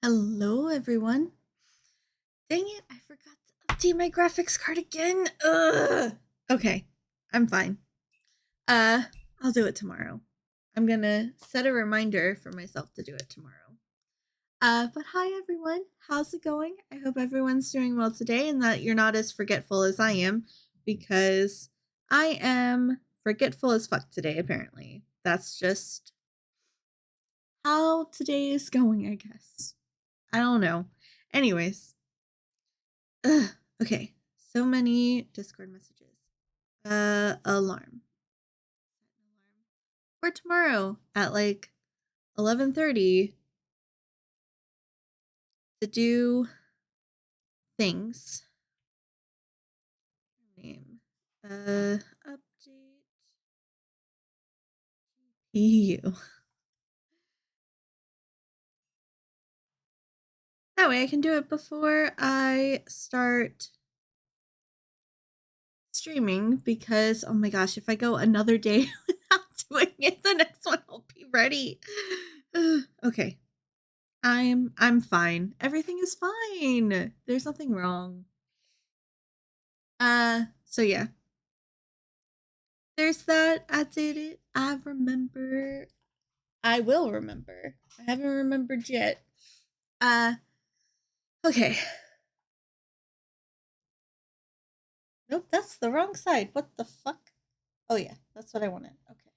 Hello, everyone. Dang it, I forgot to update my graphics card again. Ugh. Okay, I'm fine. I'll do it tomorrow. I'm gonna set a reminder for myself to do it tomorrow. But hi, everyone. How's it going? I hope everyone's doing well today and that you're not as forgetful as I am, because I am forgetful as fuck today, apparently. That's just how today is going, I guess. I don't know. Anyways, ugh, okay, so many Discord messages. Alarm for tomorrow at like 11:30 to do things. Name. Update you. That way I can do it before I start streaming, because oh my gosh, if I go another day without doing it, the next one won't be ready. Okay. I'm fine. Everything is fine. There's nothing wrong. So yeah. There's that. I did it. I remember. I will remember. I haven't remembered yet. Uh okay. Nope, that's the wrong side. What the fuck? Oh yeah, that's what I wanted. Okay.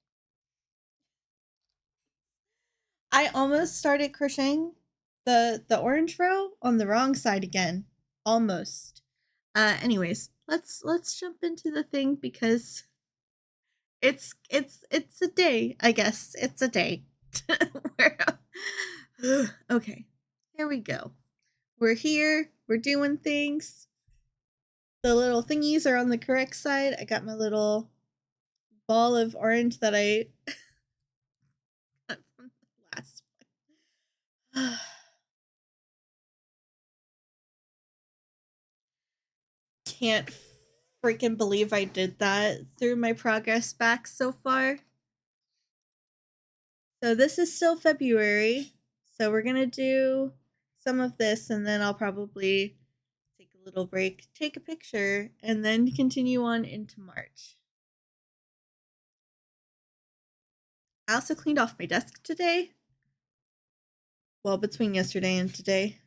I almost started crocheting the orange row on the wrong side again. Almost. Anyways, let's jump into the thing, because it's a day, I guess. It's a day. Okay. Here we go. We're here. We're doing things. The little thingies are on the correct side. I got my little ball of orange that I got from the last one. Can't freaking believe I did that through my progress back so far. So this is still February. So we're going to do some of this, and then I'll probably take a little break, take a picture, and then continue on into March. I also cleaned off my desk today. Well, between yesterday and today.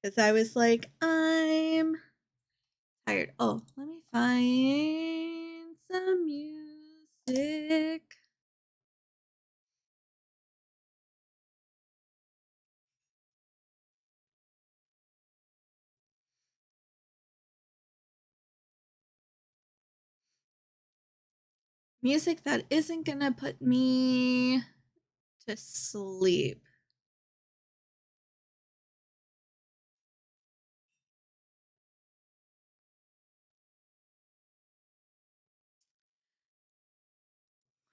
Because I was like, I'm tired. Oh, let me find some music. Music that isn't gonna put me to sleep.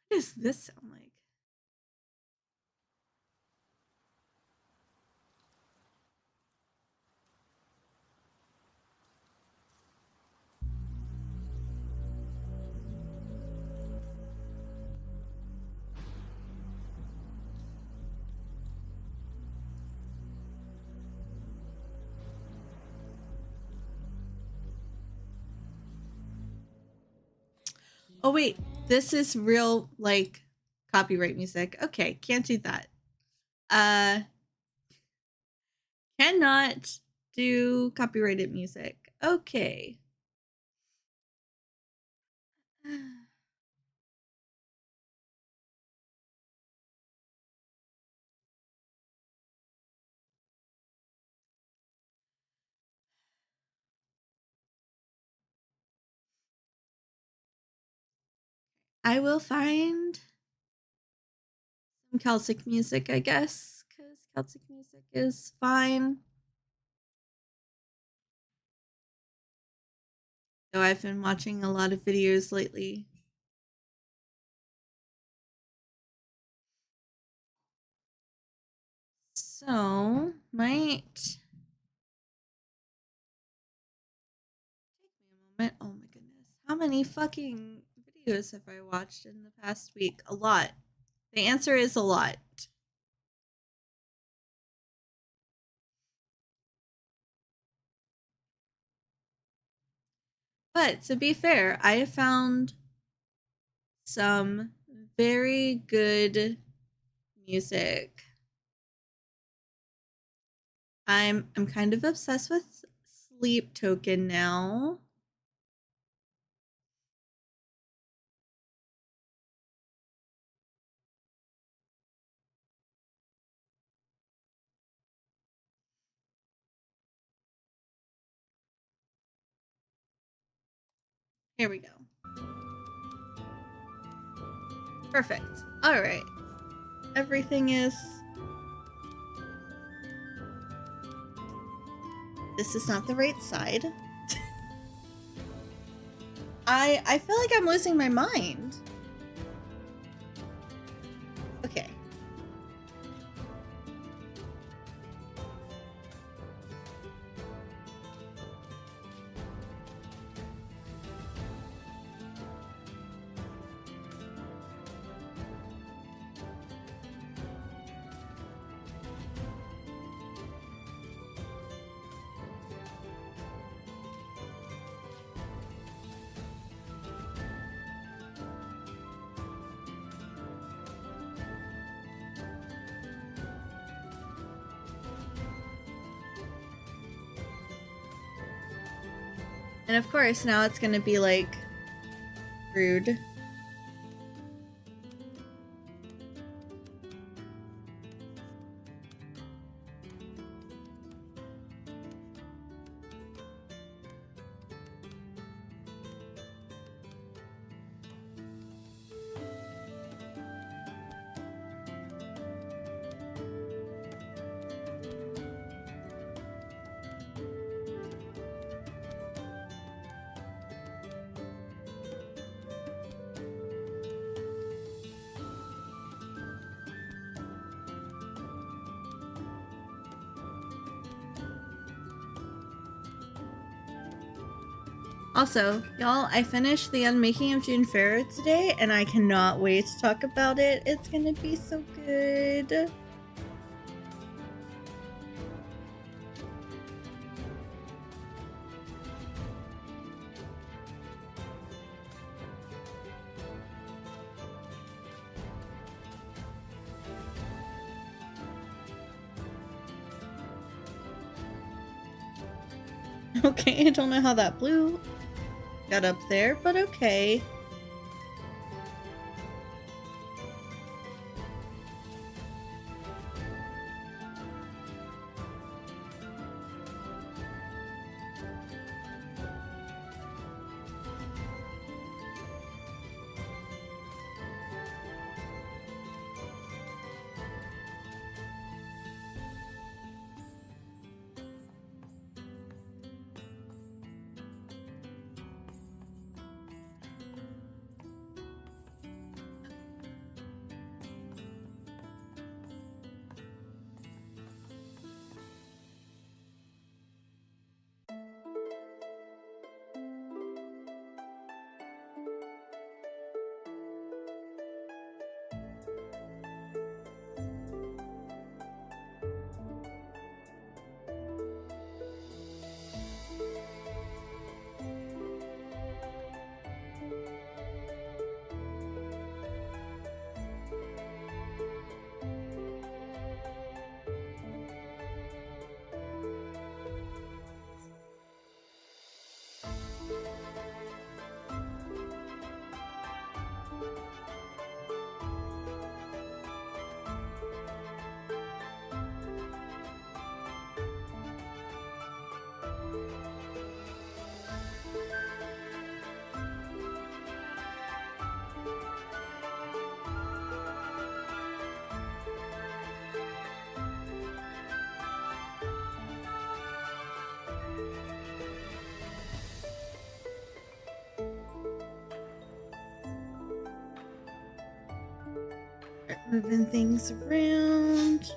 What does this sound like? Oh wait, this is real, like, copyright music. Okay, can't do that. Uh Cannot do copyrighted music. Okay. I will find some Celtic music, I guess, because Celtic music is fine. Though I've been watching a lot of videos lately. So, might take me a moment. Oh my goodness. How many fucking videos have I watched in the past week? A lot. The answer is a lot. But to be fair, I have found some very good music. I'm kind of obsessed with Sleep Token now. Here we go. Perfect. All right. Everything is... This is not the right side. I feel like I'm losing my mind. Okay. And of course, now it's gonna be like rude. Also, y'all, I finished the Unmaking of June Farrow today, and I cannot wait to talk about it. It's gonna be so good. Okay, I don't know how that blue got up there, but okay. Moving things around.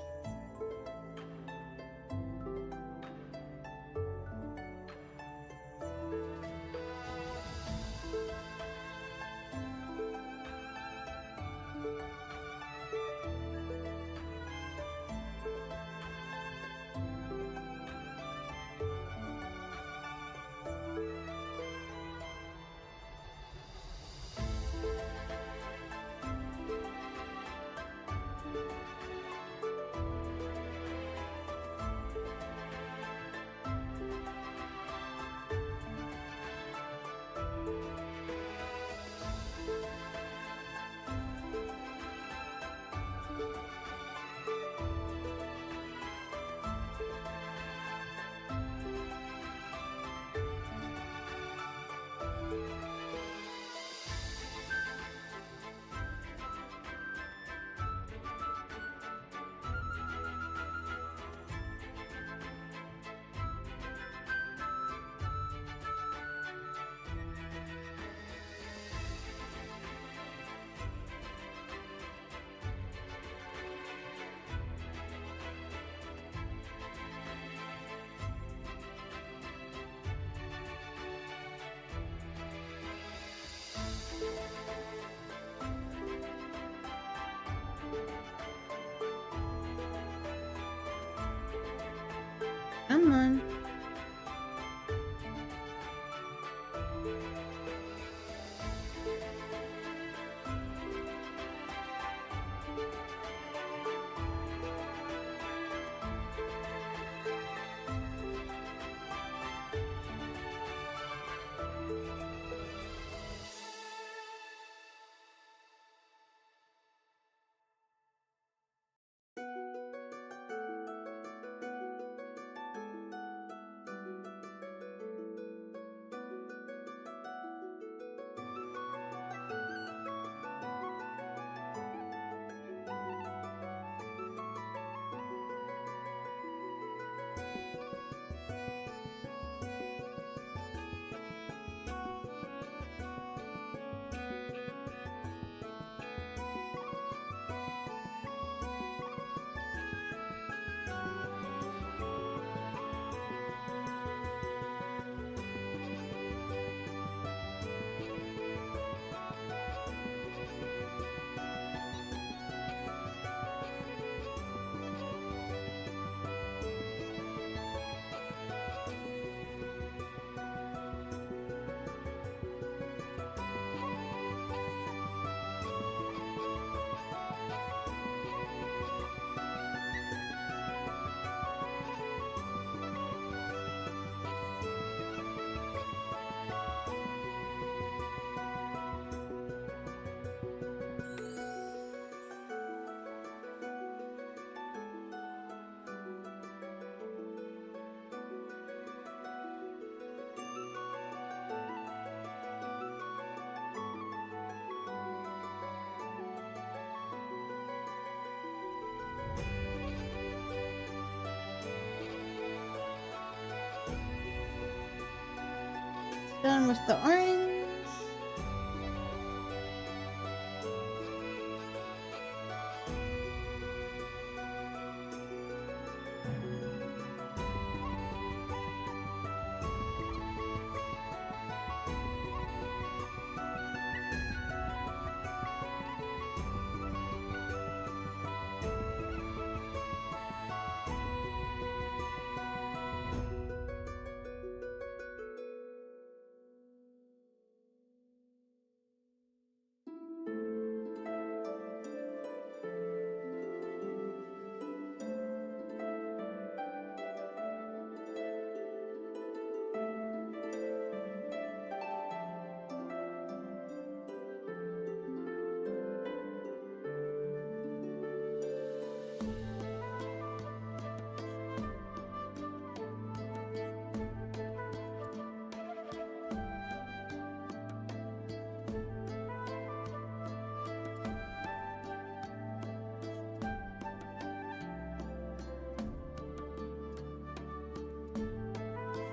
done with the orange.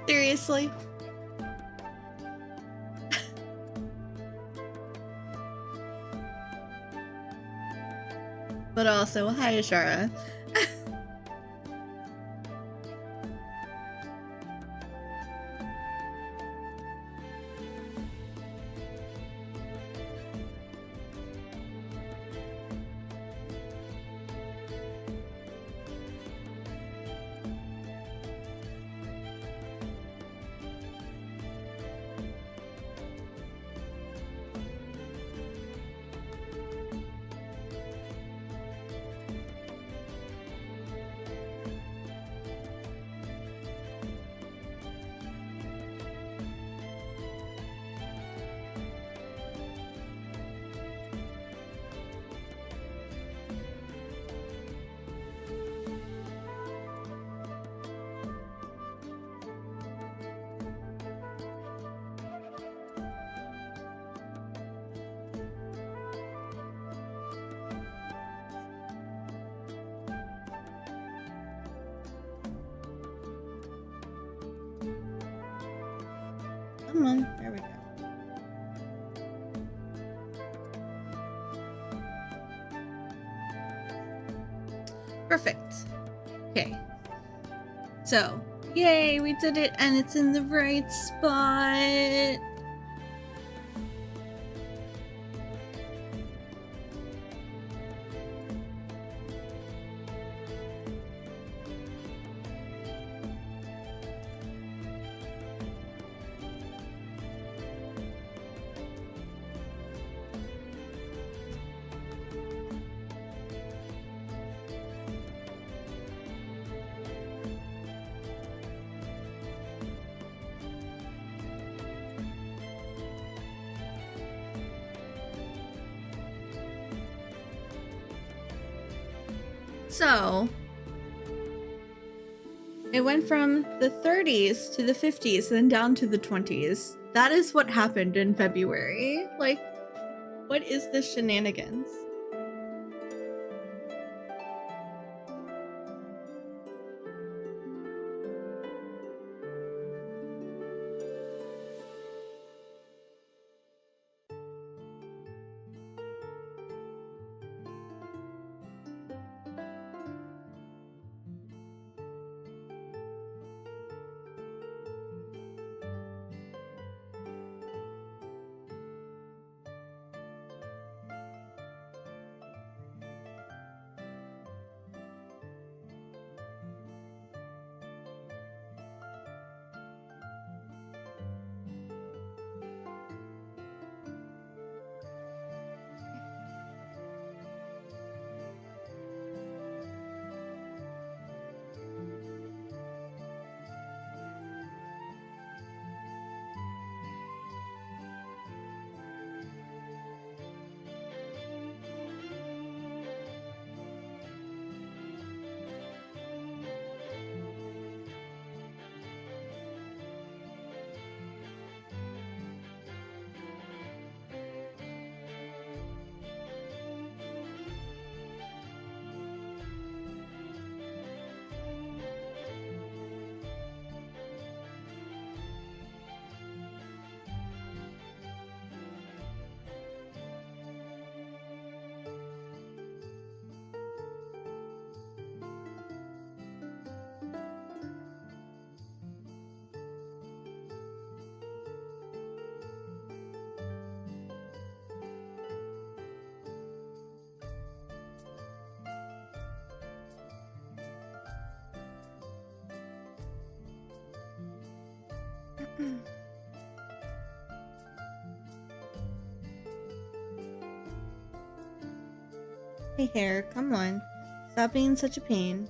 Seriously? But also, hi Ashara. Come on, there we go. Perfect. Okay. So, yay, we did it and it's in the right spot. So, it went from the 30s to the 50s, then down to the 20s. That is what happened in February. Like, what is this shenanigans? Hey, hair, come on. Stop being such a pain.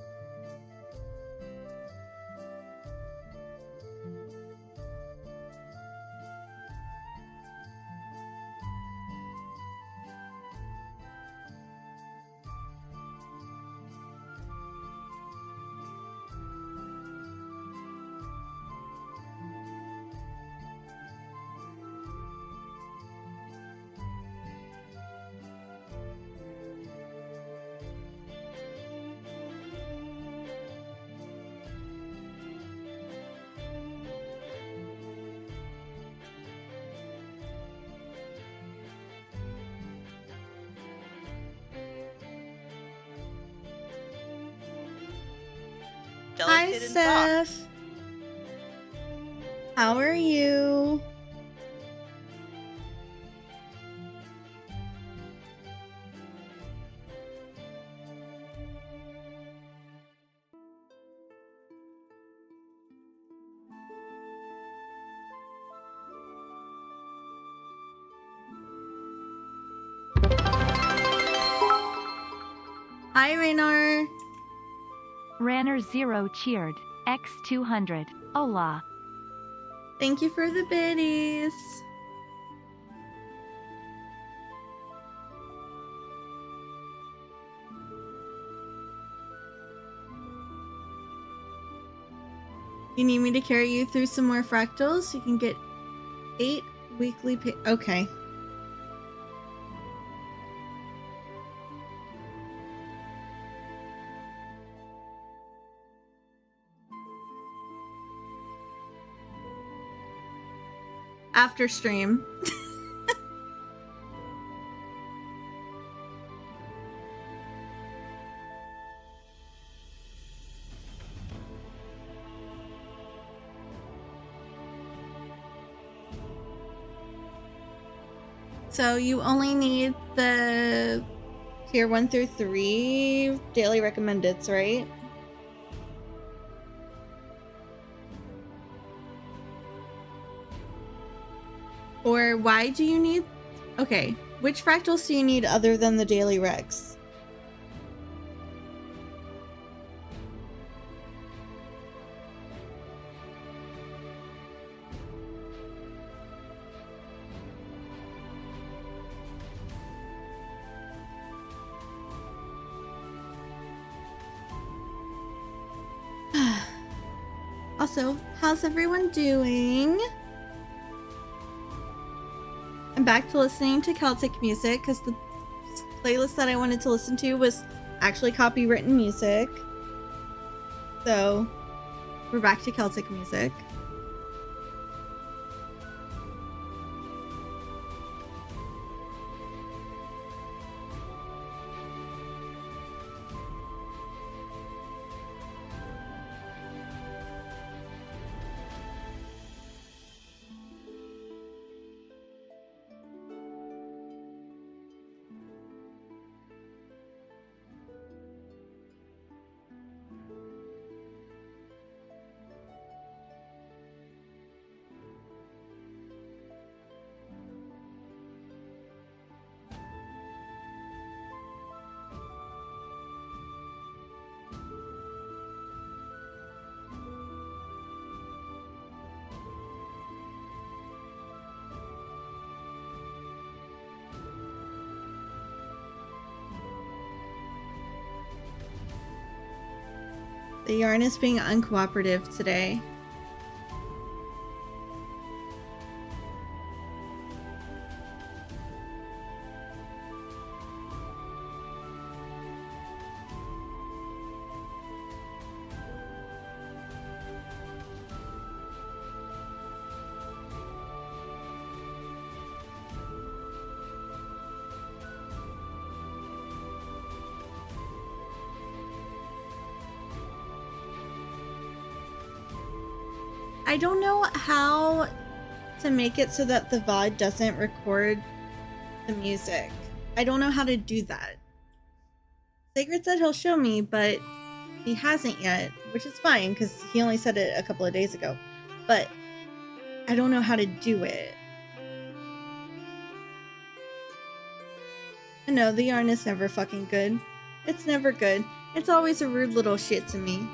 Hi, Steph. How are you? Hi, Raynar. Ranner 0 cheered. X200. Hola. Thank you for the biddies. You need me to carry you through some more fractals? You can get 8 weekly pay. Okay. After stream. So you only need the tier 1 through 3 daily recommendeds, right? Or why do you need... Okay, which fractals do you need other than the daily recs? Also, how's everyone doing? I'm back to listening to Celtic music because the playlist that I wanted to listen to was actually copywritten music. So, we're back to Celtic music. The yarn is being uncooperative today. I don't know how to make it so that the VOD doesn't record the music. I don't know how to do that. Sacred said he'll show me, but he hasn't yet, which is fine because he only said it a couple of days ago. But I don't know how to do it. No, the yarn is never fucking good. It's never good. It's always a rude little shit to me.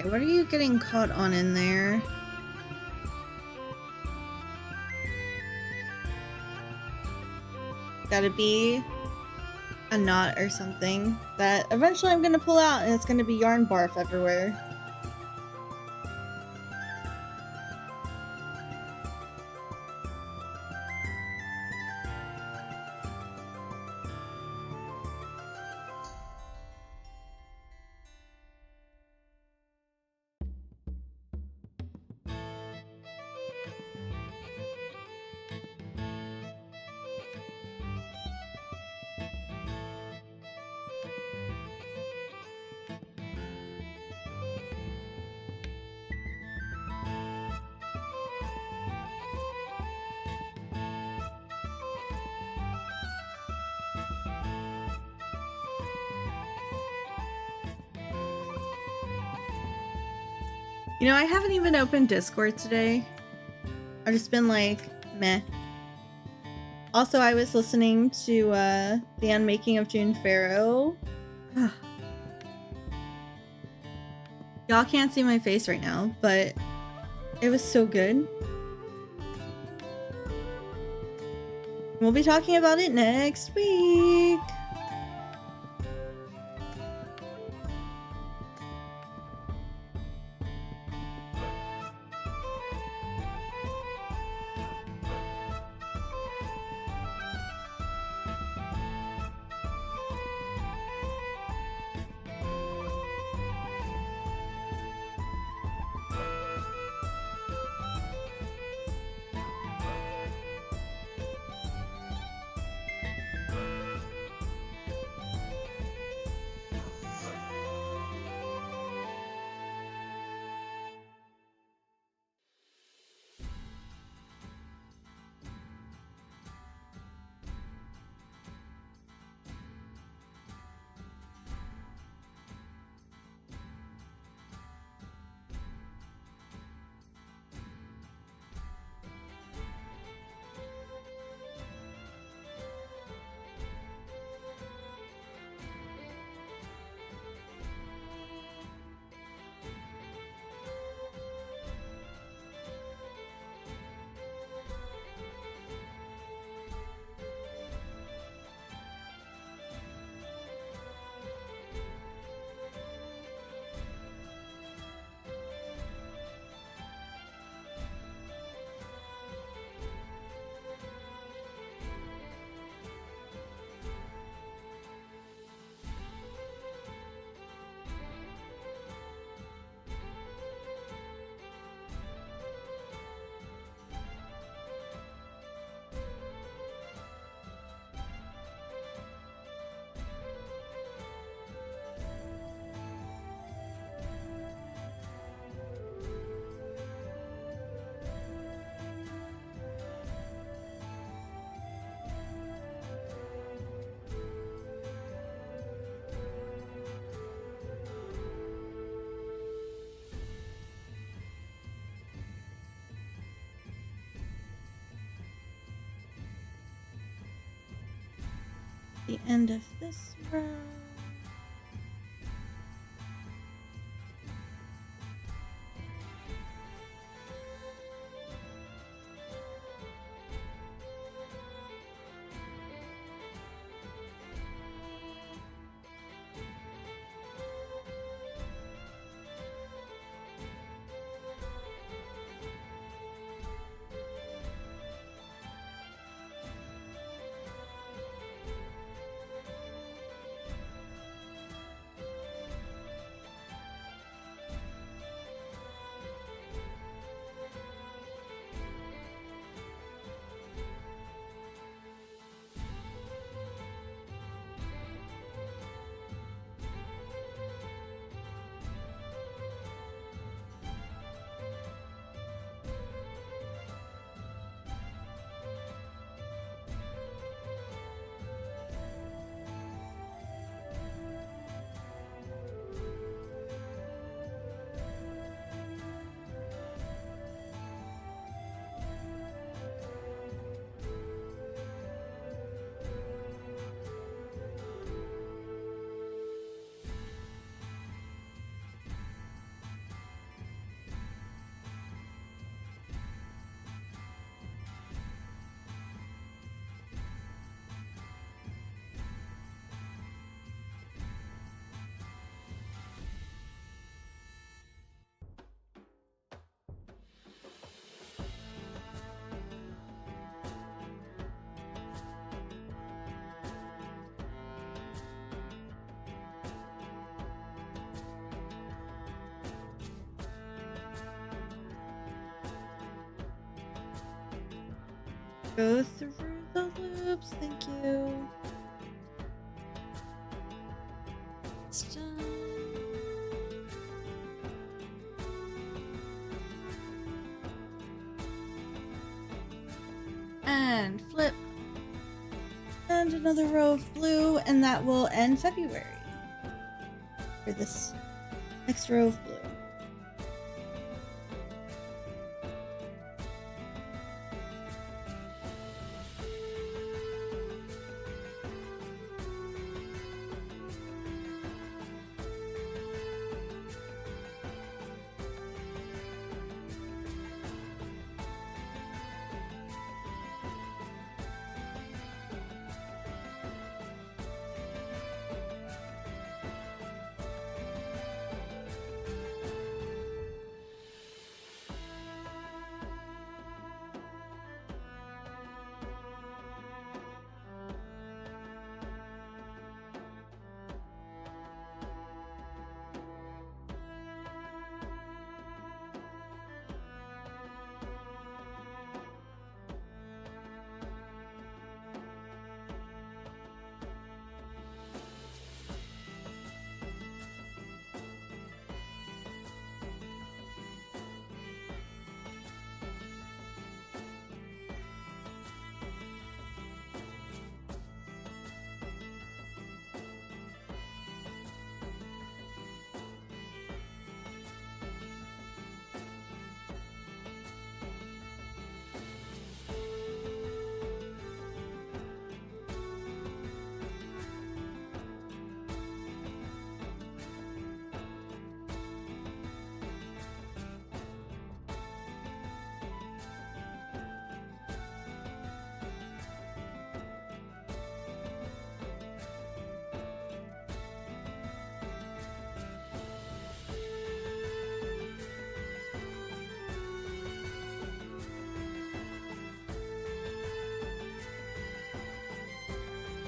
Okay, what are you getting caught on in there? Gotta be a knot or something that eventually I'm gonna pull out and it's gonna be yarn barf everywhere. You know, I haven't even opened Discord today. I've just been like, meh. Also, I was listening to the unmaking of June Farrow. Y'all can't see my face right now, but it was so good. We'll be talking about it next week. the end of this row. Go through the loops, thank you. It's done. And flip. And another row of blue, and that will end February. For this next row of blue.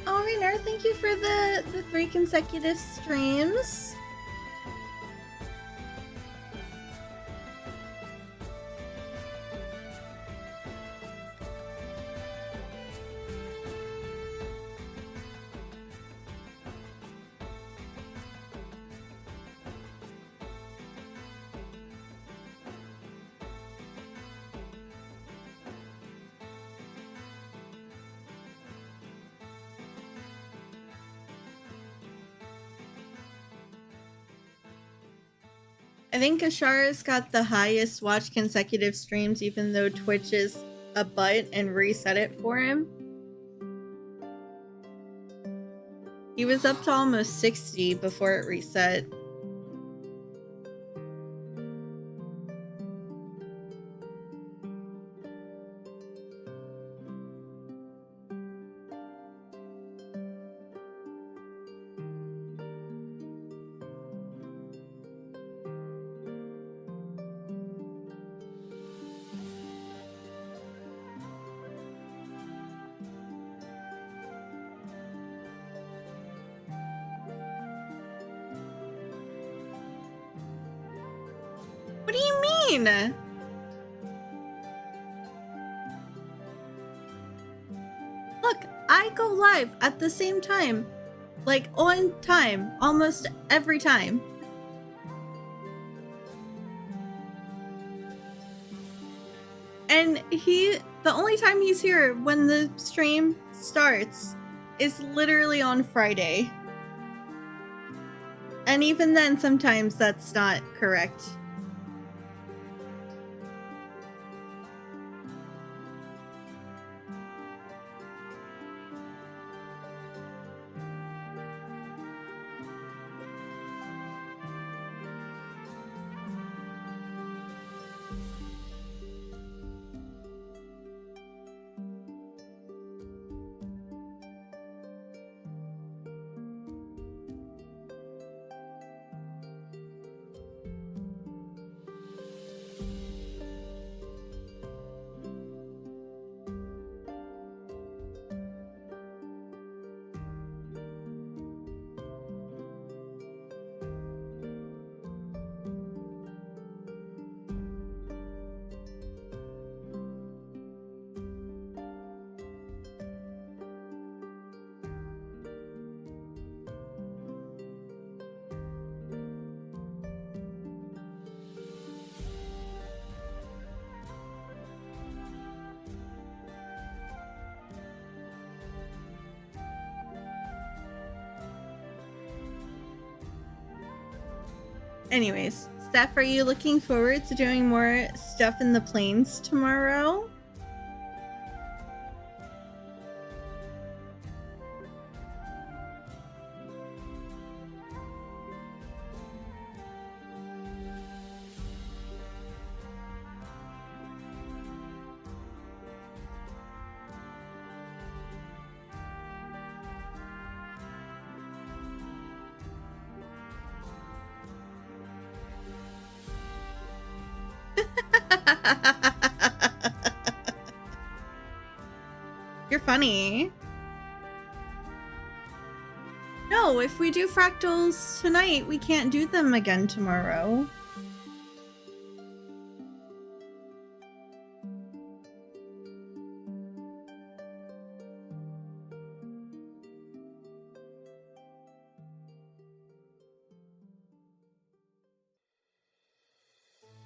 Oh, Rainer, thank you for the 3 consecutive streams. I think Ashara's got the highest watch consecutive streams, even though Twitch is a butt and reset it for him. He was up to almost 60 before it reset. What do you mean? Look, I go live at the same time. Like, on time. Almost every time. And the only time he's here when the stream starts is literally on Friday. And even then, sometimes that's not correct. Anyways, Steph, are you looking forward to doing more stuff in the plains tomorrow? You're funny. No, if we do fractals tonight, we can't do them again tomorrow.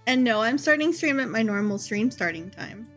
And no, I'm starting stream at my normal stream starting time.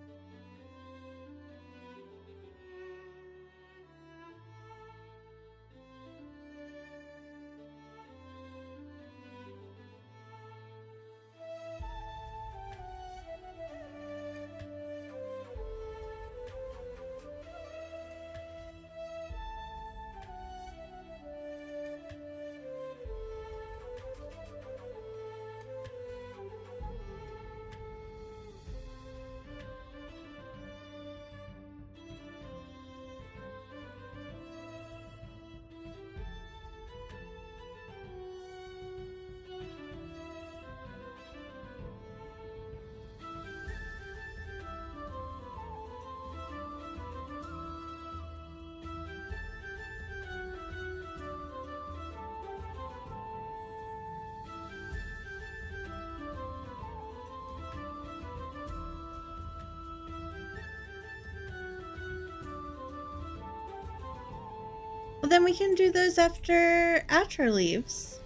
Well, then we can do those after Atra leaves.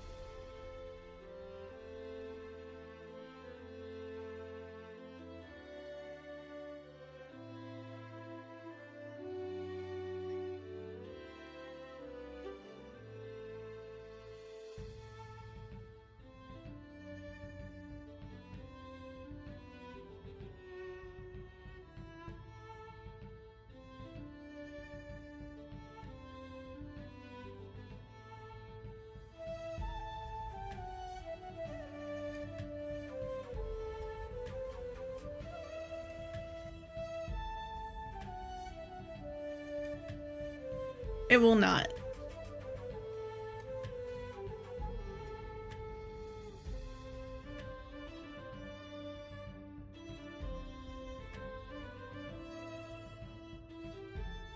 It will not.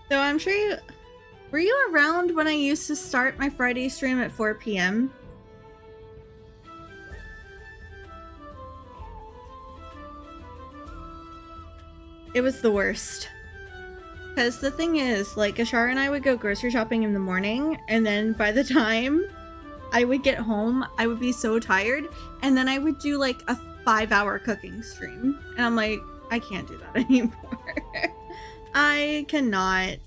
So I'm sure you... Were you around when I used to start my Friday stream at 4 p.m.? It was the worst. Because the thing is, like, Ashara and I would go grocery shopping in the morning, and then by the time I would get home, I would be so tired, and then I would do, like, a 5-hour cooking stream. And I'm like, I can't do that anymore. I cannot.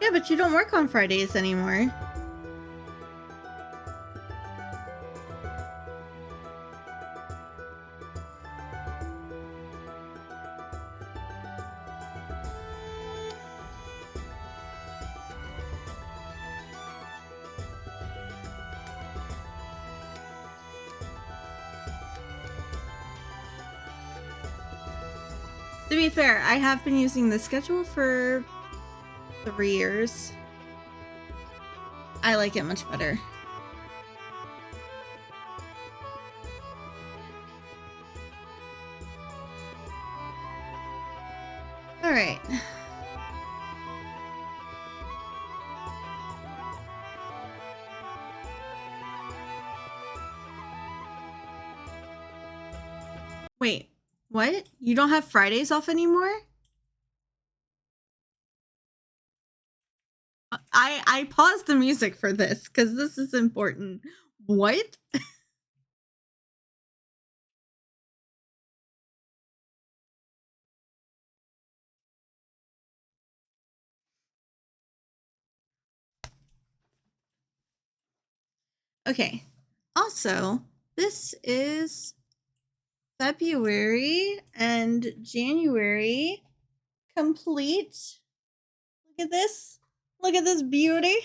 Yeah, but you don't work on Fridays anymore. To be fair, I have been using the schedule for 3 years. I like it much better. All right. Wait, what? You don't have Fridays off anymore? I paused the music for this because this is important. What? Okay. Also, this is February and January complete. Look at this. Look at this beauty.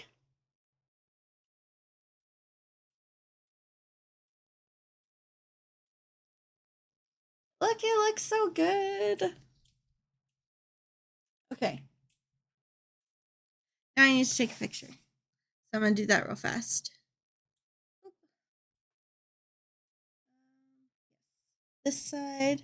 Look, it looks so good. Okay. Now I need to take a picture. So I'm going to do that real fast. This side.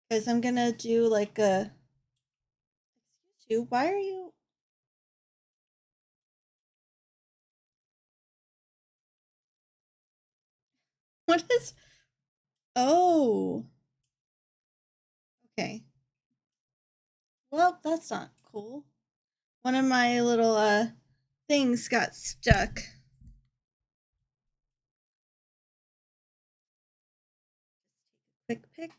Because I'm going to do like a... Excuse you, why are you... What is... Oh. Okay. Well, that's not cool. One of my little things got stuck. Quick pick.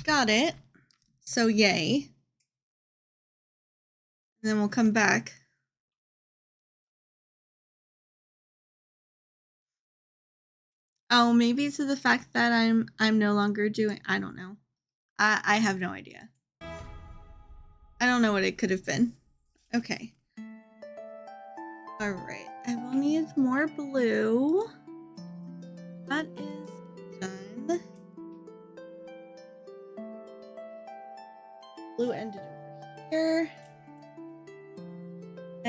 Got it. So yay. And then we'll come back. Oh, maybe to the fact that I'm no longer doing... I don't know. I have no idea. I don't know what it could have been. Okay. All right. I will need more blue. That is done.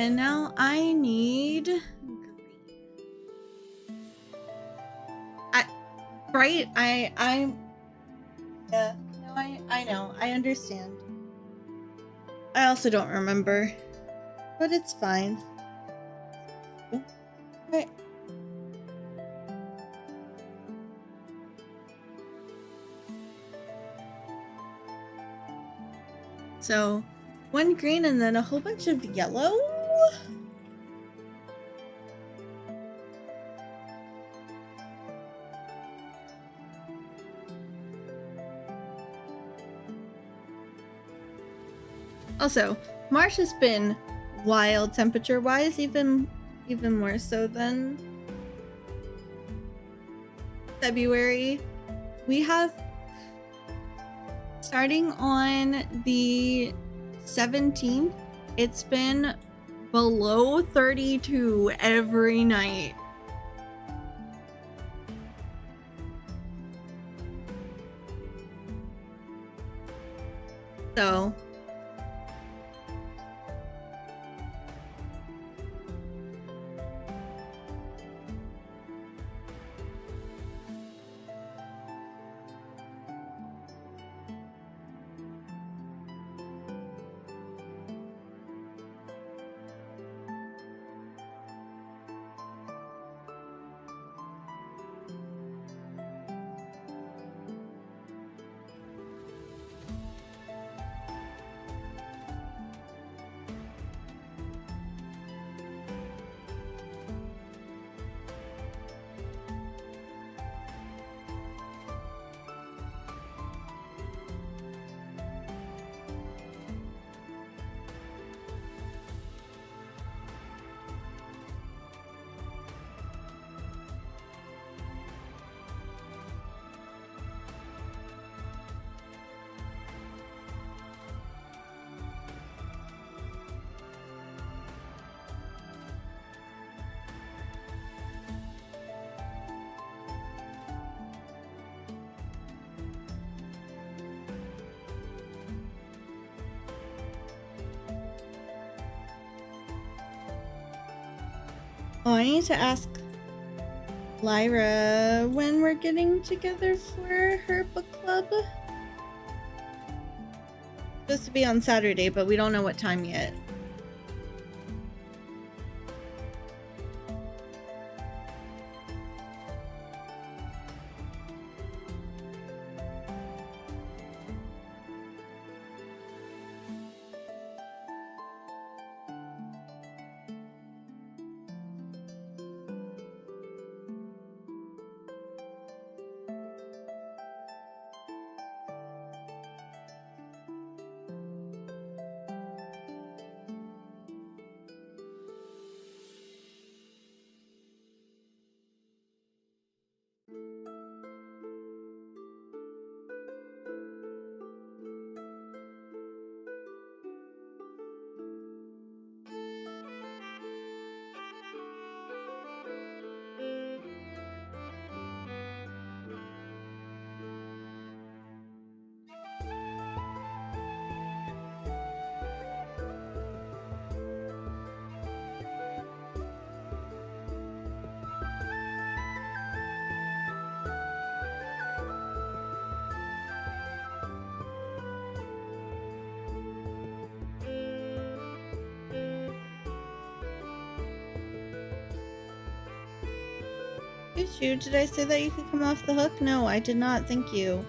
And now I need green. Right? Yeah, no, I know. I understand. I also don't remember. But it's fine. Okay. So, one green and then a whole bunch of yellow. Also, March has been wild temperature-wise, even more so than February. We have, starting on the 17th, it's been below 32 every night. So oh, I need to ask Lyra when we're getting together for her book club. It's supposed to be on Saturday, but we don't know what time yet. Did I say that you could come off the hook? No, I did not. Thank you.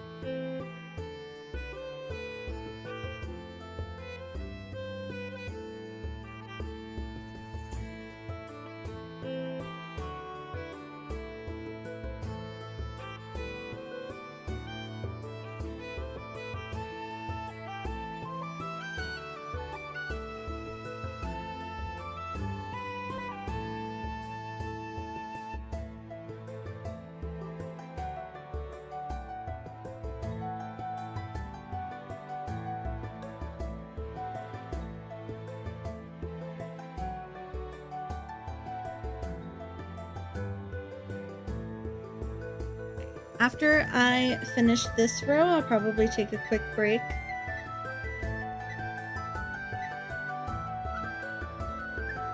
After I finish this row, I'll probably take a quick break.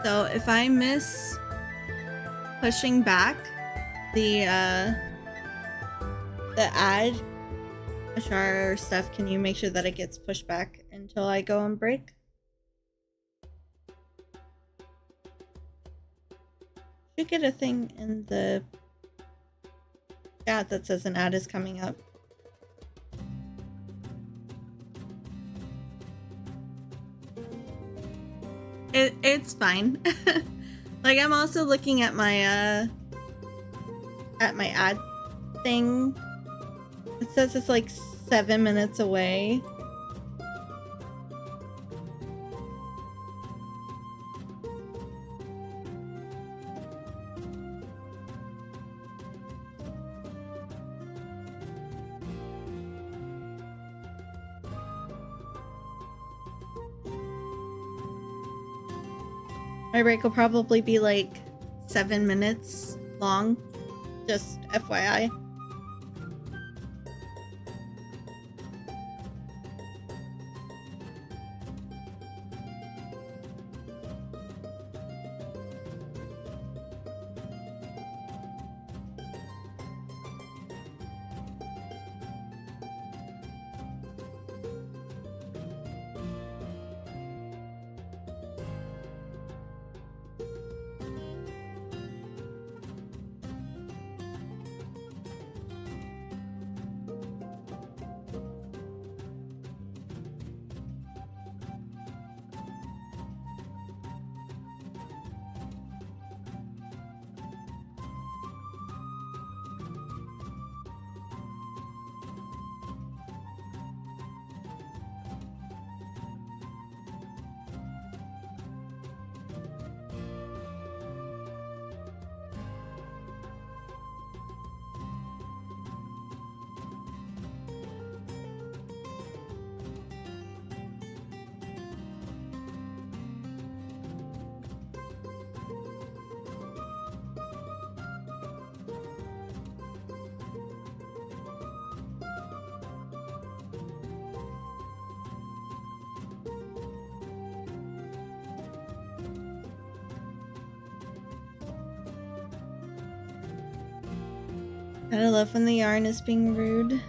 So if I miss pushing back the ad Ashara or stuff, can you make sure that it gets pushed back until I go on break? Should get a thing in the chat that says an ad is coming up. It's fine. Like, I'm also looking at my ad thing. It says it's like 7 minutes away. My break will probably be like 7 minutes long, just FYI. Gotta love when the yarn is being rude.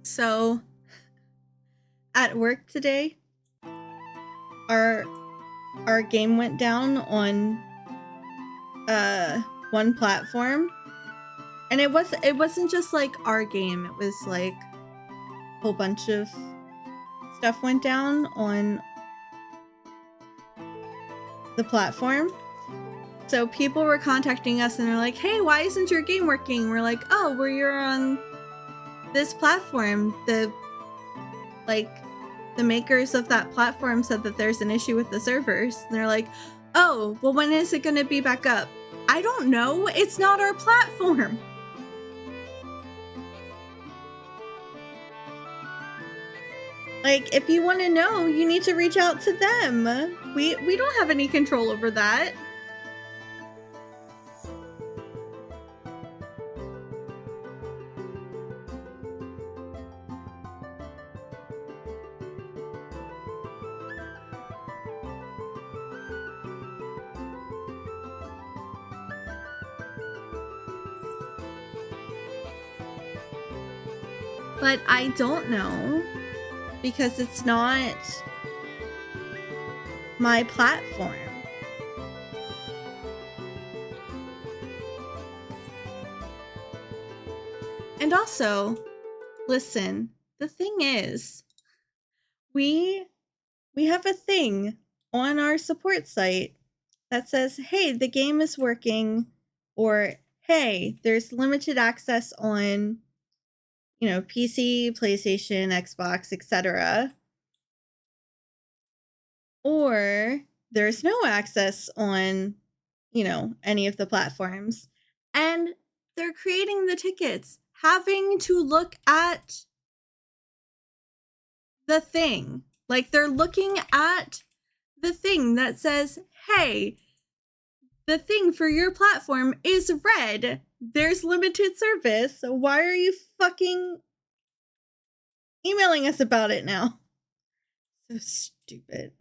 So, at work today, our game went down on one platform, and it wasn't just like our game. It was like a whole bunch of stuff went down on the platform. So people were contacting us and they're like, "Hey, why isn't your game working?" We're like, "Oh, you're on this platform." The makers of that platform said that there's an issue with the servers. And they're like, "Oh, well, when is it going to be back up?" I don't know. It's not our platform. Like, if you want to know, you need to reach out to them. We don't have any control over that. But I don't know, because it's not my platform. And also, listen, the thing is, we have a thing on our support site that says, "Hey, the game is working," or "Hey, there's limited access on, PC, PlayStation, Xbox, etc." Or there's no access on, any of the platforms. And they're creating the tickets, having to look at the thing. Like, they're looking at the thing that says, hey, the thing for your platform is red. There's limited service. So why are you fucking emailing us about it now? So stupid.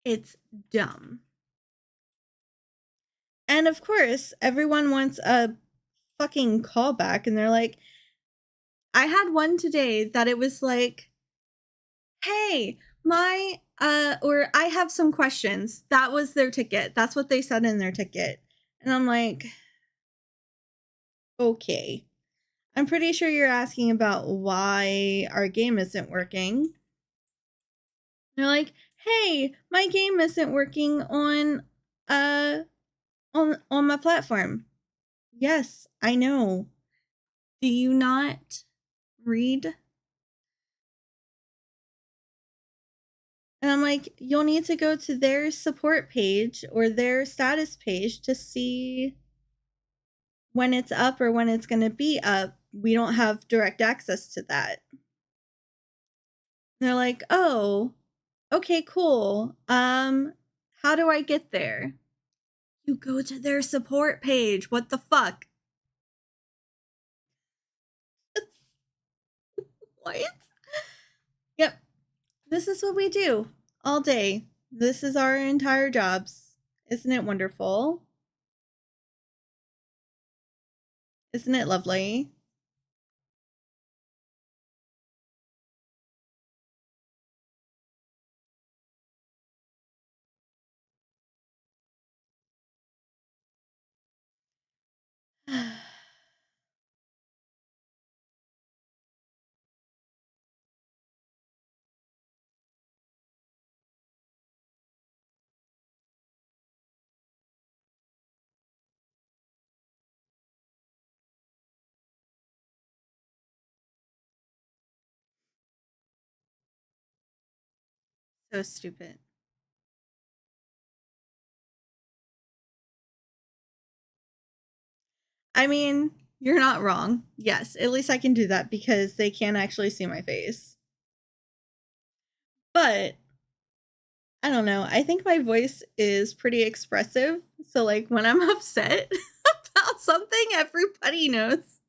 It's dumb. And of course, everyone wants a fucking callback, and they're like, I had one today that it was like, hey, or I have some questions. That was their ticket. That's what they said in their ticket. And I'm like, okay. I'm pretty sure you're asking about why our game isn't working. They're like, hey, my game isn't working on my platform. Yes, I know. Do you not read? And I'm like, you'll need to go to their support page or their status page to see when it's up or when it's going to be up. We don't have direct access to that. And they're like, oh, okay, cool. How do I get there? You go to their support page. What the fuck? What? Yep. This is what we do all day. This is our entire jobs. Isn't it wonderful? Isn't it lovely? So stupid. I mean, you're not wrong. Yes, at least I can do that because they can't actually see my face. But I don't know. I think my voice is pretty expressive. So, like, when I'm upset about something, everybody knows.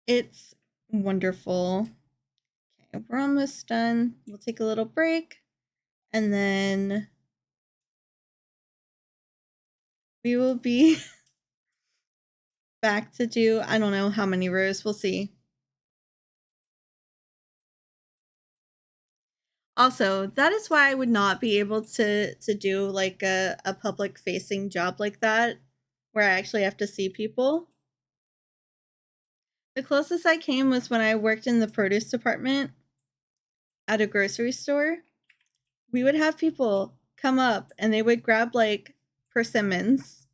It's wonderful. Okay, we're almost done. We'll take a little break and then we will be back to do, I don't know how many rows. We'll see. Also, that is why I would not be able to do like a public facing job like that where I actually have to see people. The closest I came was when I worked in the produce department at a grocery store. We would have people come up and they would grab like persimmons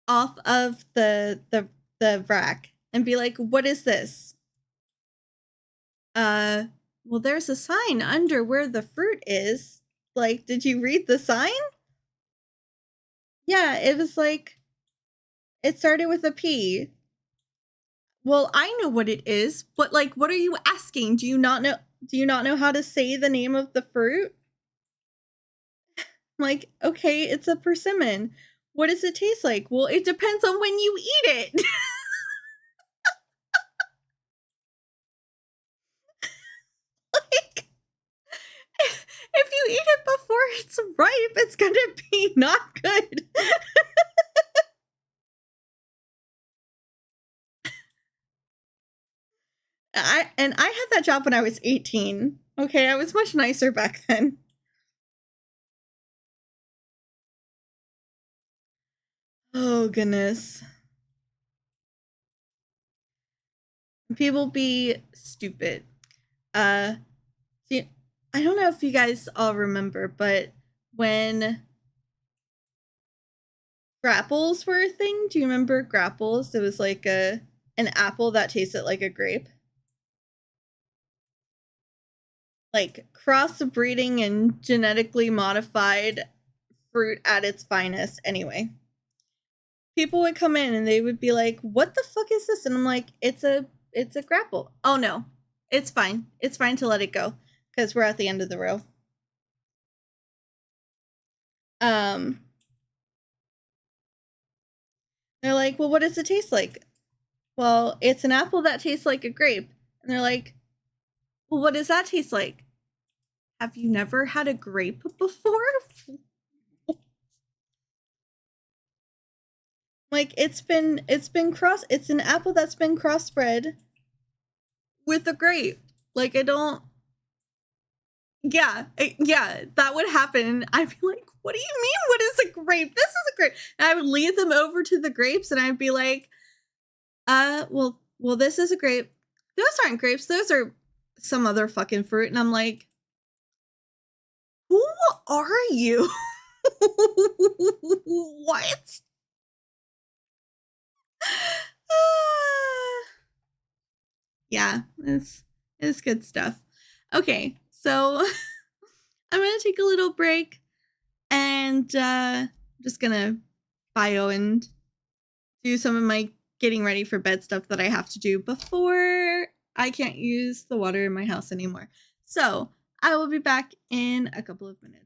off of the rack and be like, "What is this?" Well, there's a sign under where the fruit is. Like, did you read the sign? Yeah, it was like, it started with a P. Well, I know what it is, but like, what are you asking? Do you not know how to say the name of the fruit? Like, okay, it's a persimmon. What does it taste like? Well, it depends on when you eat it. Like, if you eat it before it's ripe, it's gonna be not good. I had that job when I was 18. Okay, I was much nicer back then. Oh goodness. People be stupid. See, I don't know if you guys all remember, but when grapples were a thing, do you remember grapples? It was like an apple that tasted like a grape. like crossbreeding and genetically modified fruit at its finest. Anyway, people would come in and they would be like, "What the fuck is this?" And I'm like, "It's a grapple." Oh no, it's fine. It's fine to let it go because we're at the end of the row. They're like, "Well, what does it taste like?" Well, it's an apple that tastes like a grape. And they're like, "Well, what does that taste like?" Have you never had a grape before? Like it's been it's an apple that's been crossbred with a grape. Like I don't yeah, that would happen. I'd be like, "What do you mean what is a grape? This is a grape." And I would lead them over to the grapes and I'd be like, well, this is a grape. Those aren't grapes. Those are some other fucking fruit." And I'm like, "Who are you?" What? Yeah, it's good stuff. Okay, so I'm gonna take a little break and just gonna bio and do some of my getting ready for bed stuff that I have to do before I can't use the water in my house anymore. So I will be back in a couple of minutes.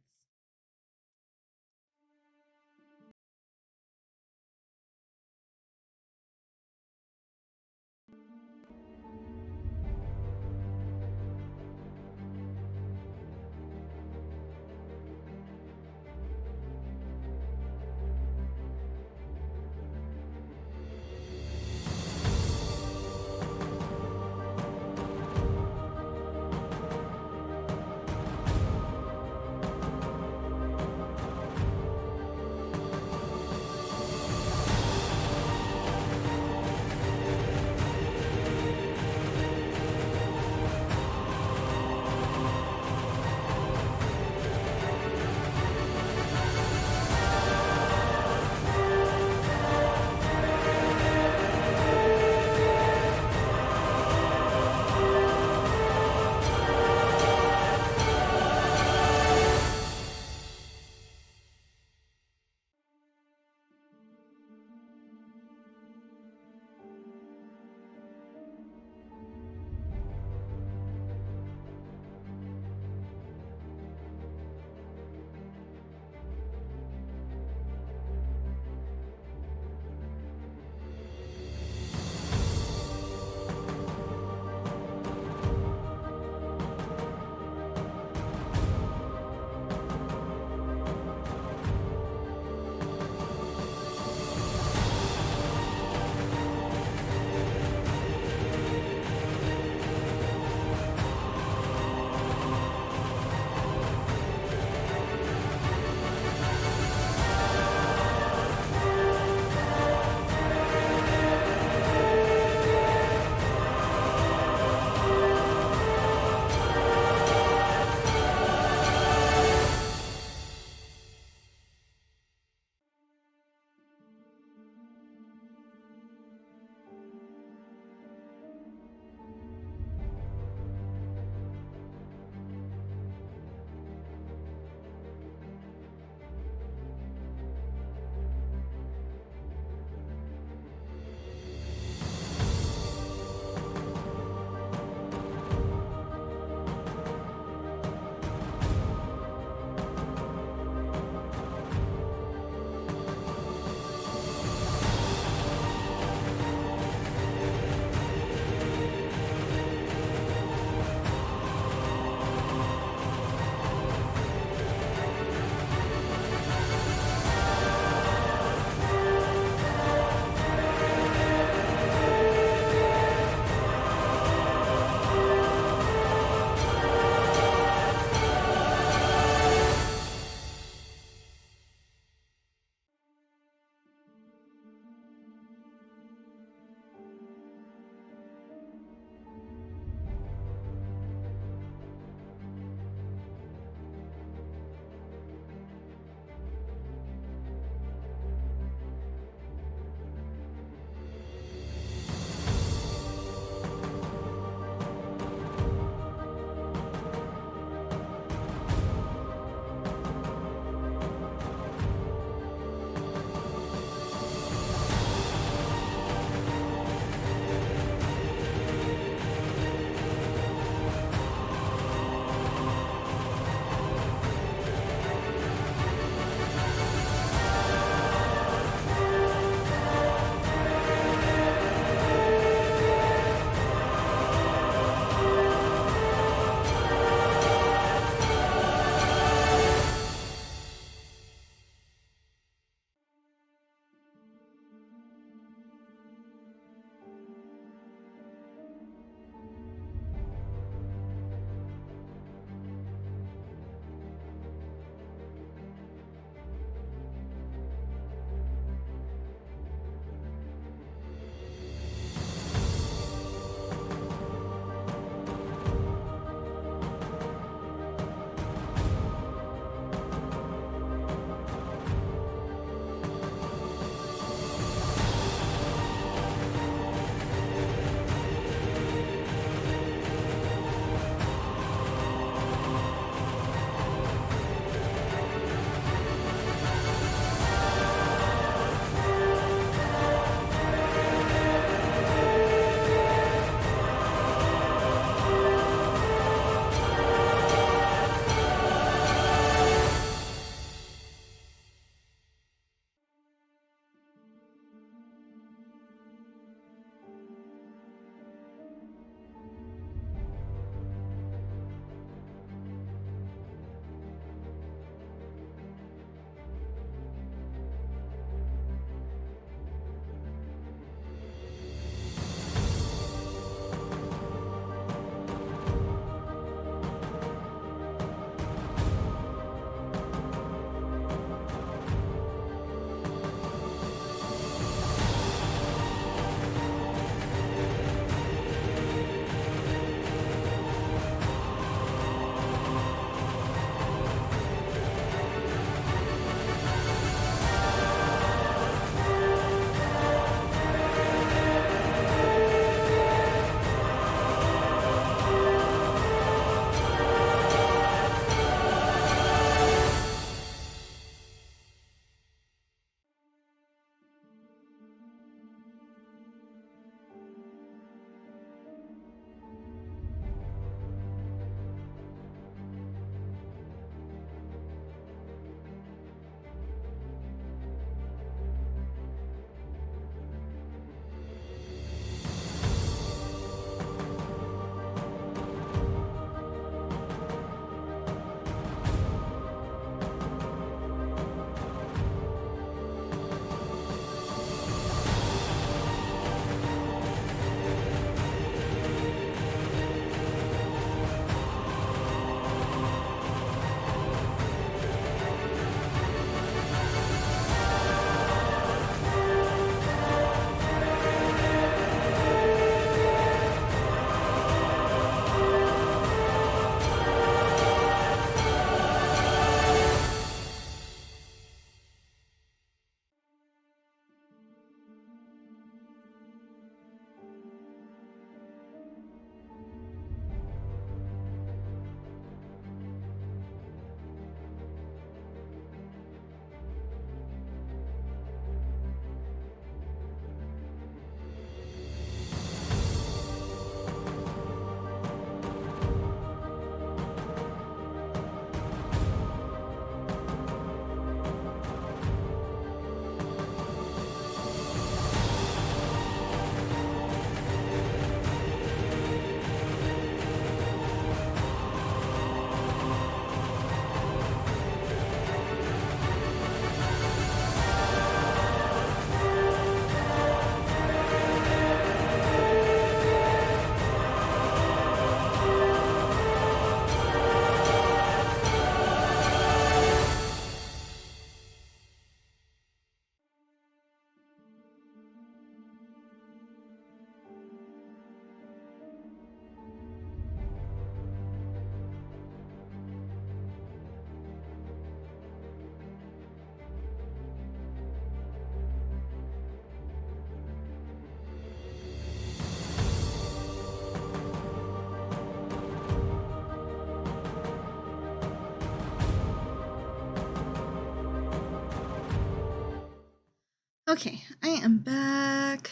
Okay, I am back.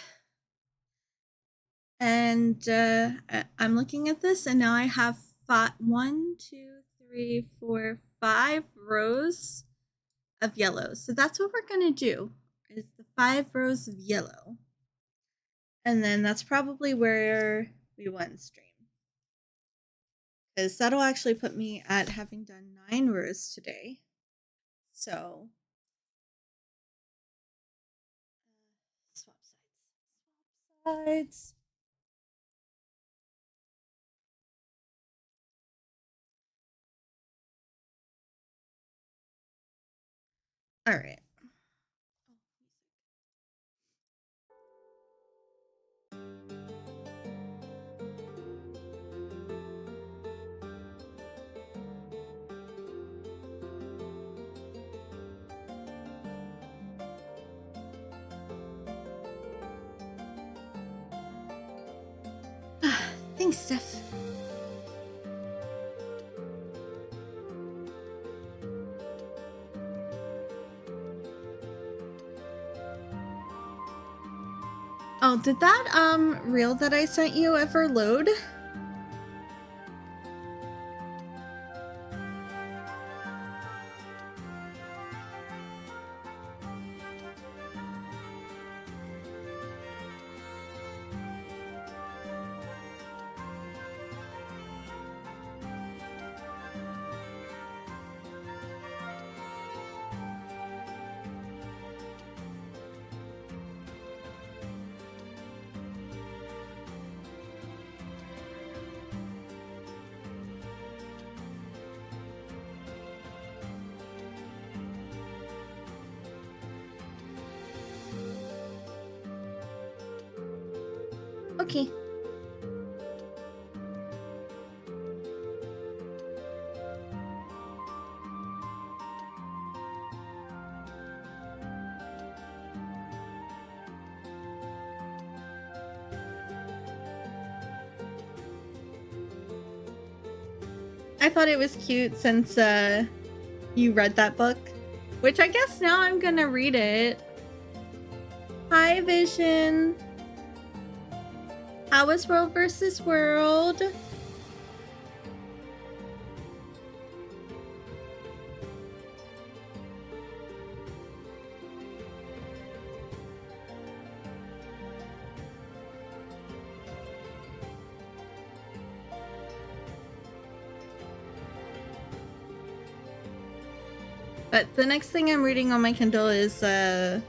And I'm looking at this, and now I have 1, 2, 3, 4, 5 rows of yellow. So that's what we're gonna do, is the 5 rows of yellow. And then that's probably where we will end stream. Because that'll actually put me at having done 9 rows today. So swap sides. Swap sides. All right. Thanks, Steph. Oh, did that reel that I sent you ever load? Okay. I thought it was cute since you read that book, which I guess now I'm gonna read it. Hi, Vision. How was World versus World? But the next thing I'm reading on my Kindle is the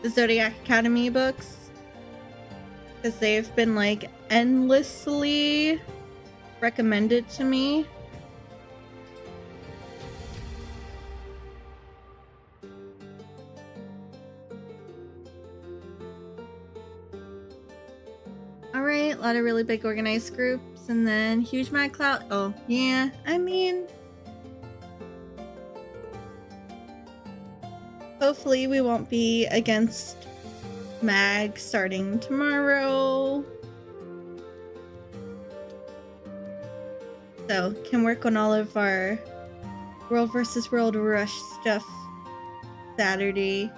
Zodiac Academy books, because they've been like endlessly recommended to me. Alright, a lot of really big organized groups, and then huge mad cloud. Oh, yeah, I mean, hopefully we won't be against Mag starting tomorrow. So, can work on all of our World versus World Rush stuff Saturday.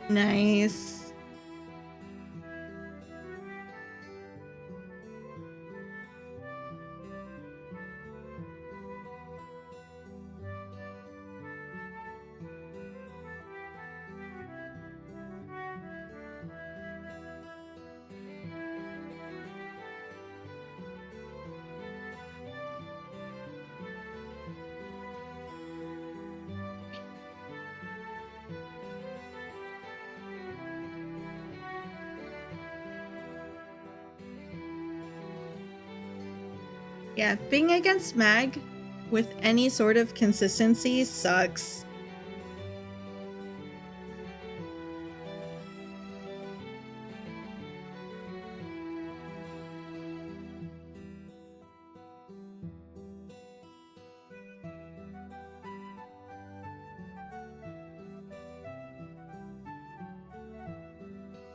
Nice. Yeah, being against Mag with any sort of consistency sucks.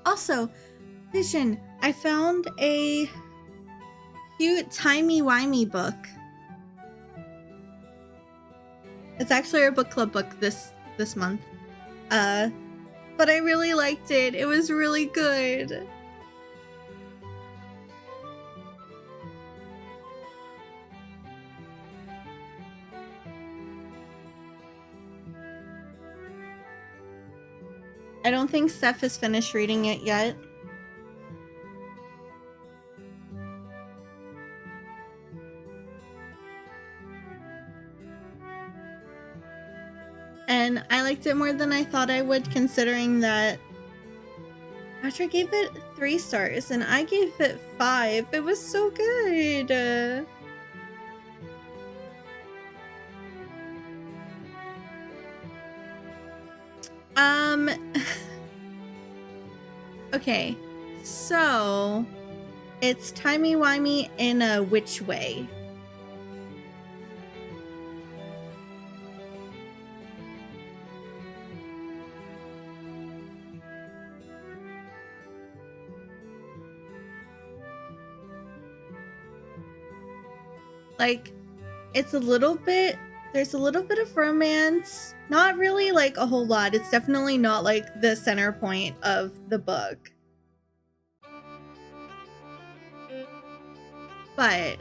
Also, Vision, I found a cute timey-wimey book. It's actually our book club book this month. But I really liked it. It was really good. I don't think Steph has finished reading it yet. And I liked it more than I thought I would, considering that Patrick gave it 3 stars and I gave it 5. It was so good. Okay, so it's timey-wimey in a which way? Like, it's a little bit, there's a little bit of romance, not really like a whole lot. It's definitely not like the center point of the book. But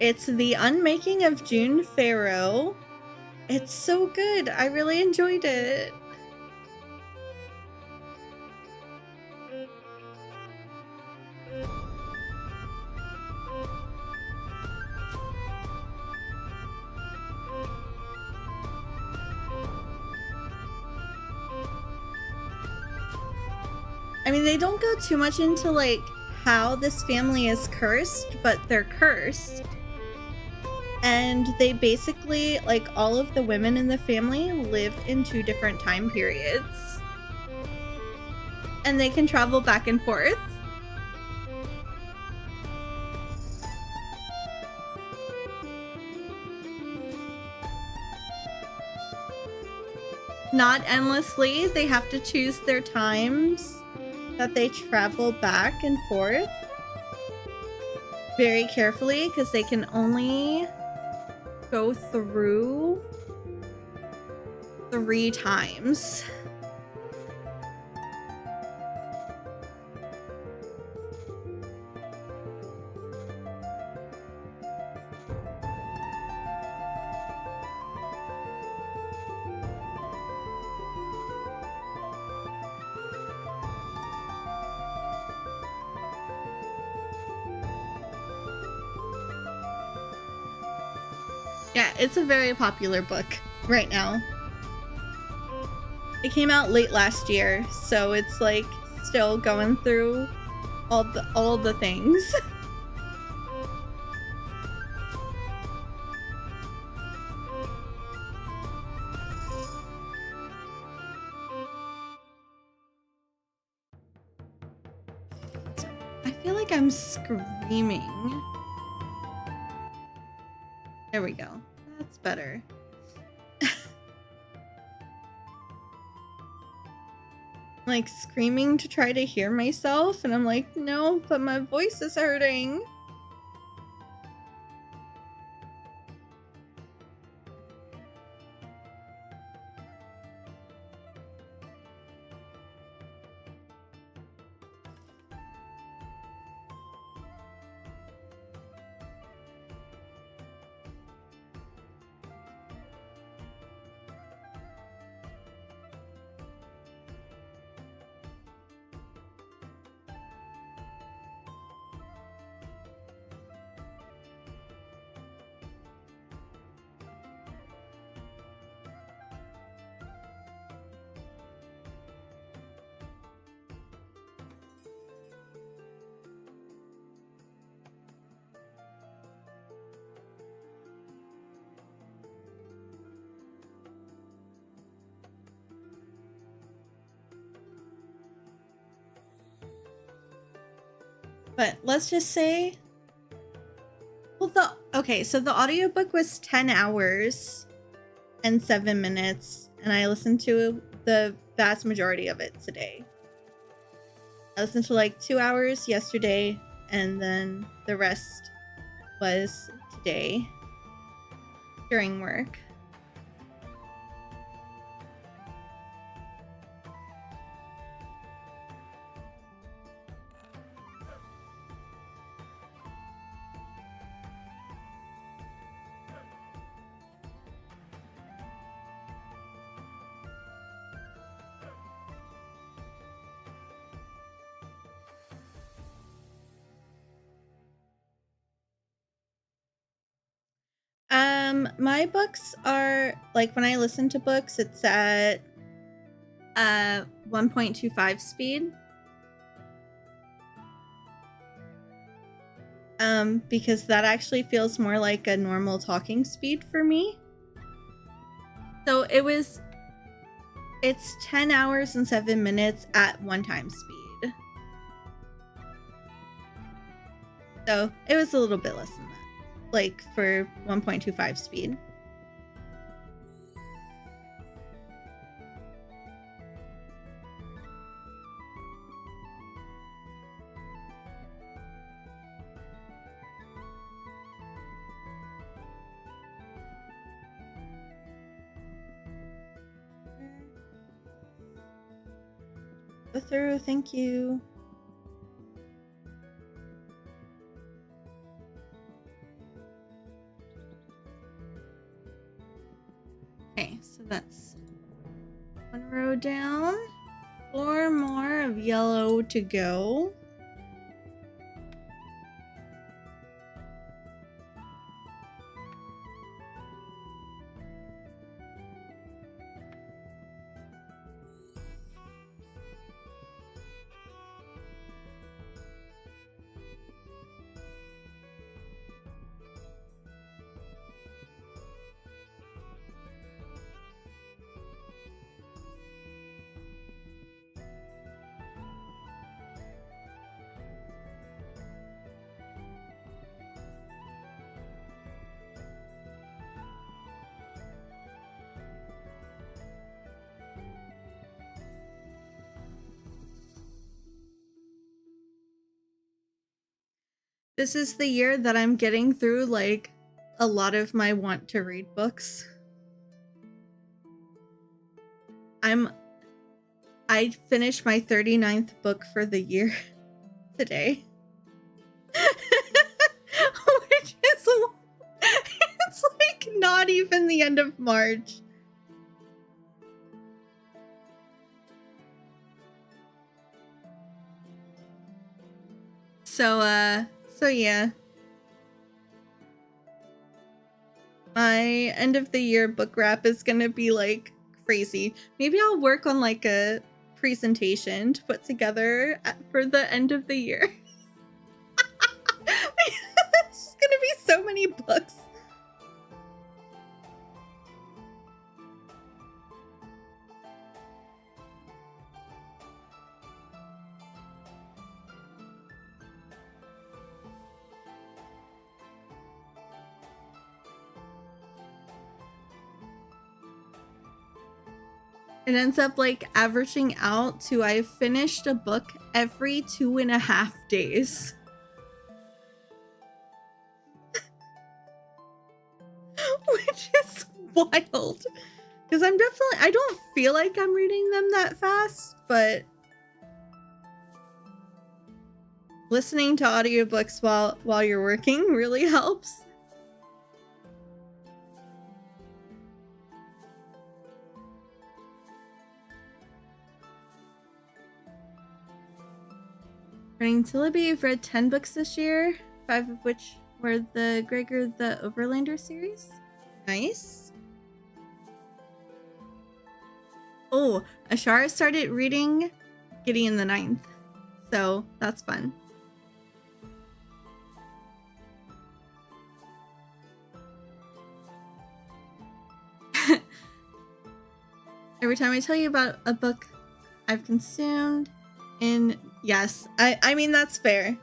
it's the unmaking of June Farrow. It's so good. I really enjoyed it. I mean, they don't go too much into like how this family is cursed, but they're cursed. And they basically, like, all of the women in the family live in 2 different time periods. And they can travel back and forth. Not endlessly, they have to choose their times that they travel back and forth very carefully, because they can only go through 3 times. Yeah, it's a very popular book right now. It came out late last year, so it's like still going through all the things. I feel like I'm screaming. There we go. That's better. Like screaming to try to hear myself, and I'm like, no, but my voice is hurting. But let's just say, well, so the audiobook was 10 hours and 7 minutes, and I listened to the vast majority of it today. I listened to like 2 hours yesterday, and then the rest was today during work. My books are like, when I listen to books, it's at 1.25 speed. Because that actually feels more like a normal talking speed for me. So it's 10 hours and 7 minutes at 1x speed. So it was a little bit less than that, like for 1.25 speed. Go through, thank you. Okay, so that's one row down. 4 more of yellow to go. This is the year that I'm getting through like a lot of my want to read books. I finished my 39th book for the year today. Which is, it's like not even the end of March. So yeah. My end of the year book wrap is gonna be like crazy. Maybe I'll work on like a presentation to put together for the end of the year. It's gonna be so many books. It ends up like averaging out to I finished a book every 2.5 days. Which is wild. Because I don't feel like I'm reading them that fast, but listening to audiobooks while you're working really helps. According to Libby, you've read 10 books this year, 5 of which were the Gregor the Overlander series. Nice. Oh, Ashara started reading Gideon the Ninth, so that's fun. Every time I tell you about a book I've consumed yes, I mean, that's fair.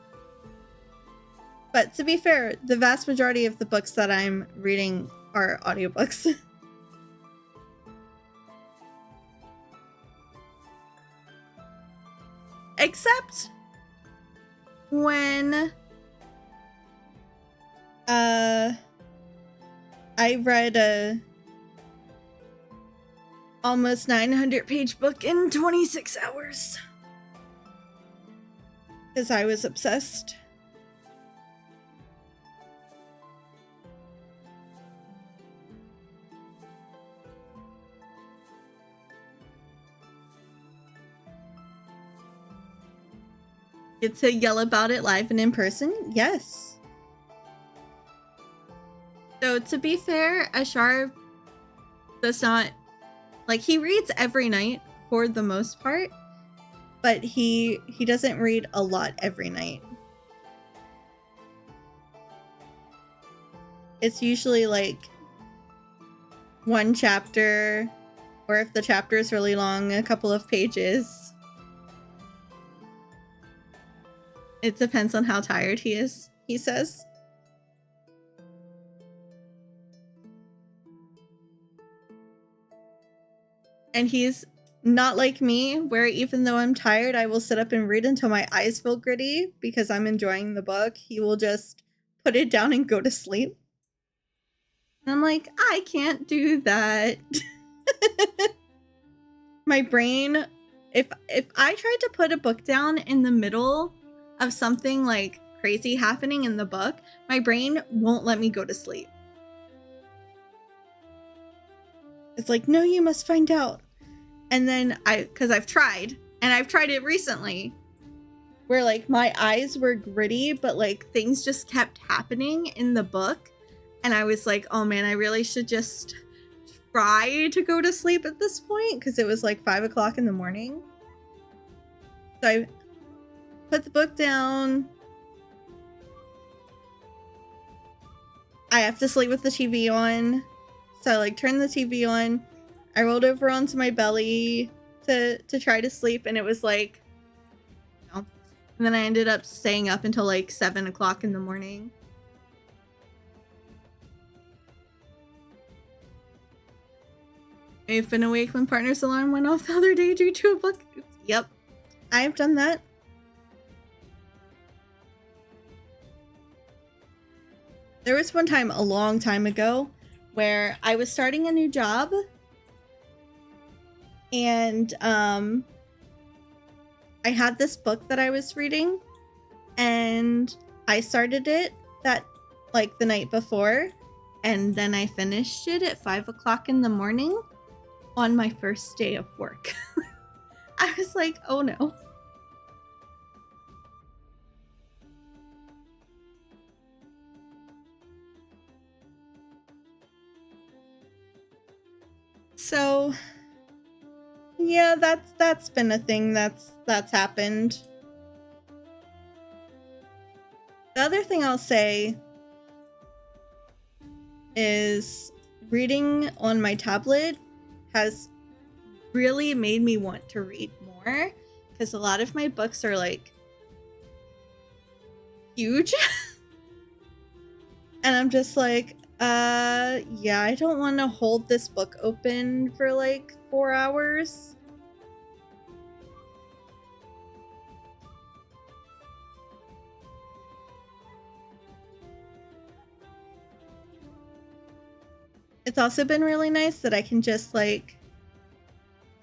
But to be fair, the vast majority of the books that I'm reading are audiobooks. Except when I read a almost 900-page book in 26 hours. Because I was obsessed. Get to yell about it live and in person? Yes. So to be fair, Ashar does not, like, he reads every night for the most part, but he doesn't read a lot every night. It's usually like one chapter, or if the chapter is really long, a couple of pages. It depends on how tired he is, he says. And he's not like me, where even though I'm tired, I will sit up and read until my eyes feel gritty because I'm enjoying the book. He will just put it down and go to sleep. And I'm like, I can't do that. My brain, if I tried to put a book down in the middle of something like crazy happening in the book, my brain won't let me go to sleep. It's like, no, you must find out. And then because I've tried, and I've tried it recently, where like my eyes were gritty, but like things just kept happening in the book. And I was like, oh man, I really should just try to go to sleep at this point, because it was like 5 o'clock in the morning. So I put the book down. I have to sleep with the TV on. So I like turned the TV on. I rolled over onto my belly to try to sleep, and it was like, no. And then I ended up staying up until like 7 o'clock in the morning. I've been awake when partner's alarm went off the other day due to a book. Yep, I've done that. There was one time a long time ago where I was starting a new job, and I had this book that I was reading, and I started it the night before, and then I finished it at 5 o'clock in the morning on my first day of work. I was like, oh no. So yeah, that's been a thing that's happened. The other thing I'll say is reading on my tablet has really made me want to read more, because a lot of my books are like huge. And I'm just like, yeah, I don't want to hold this book open for like 4 hours. It's also been really nice that I can just like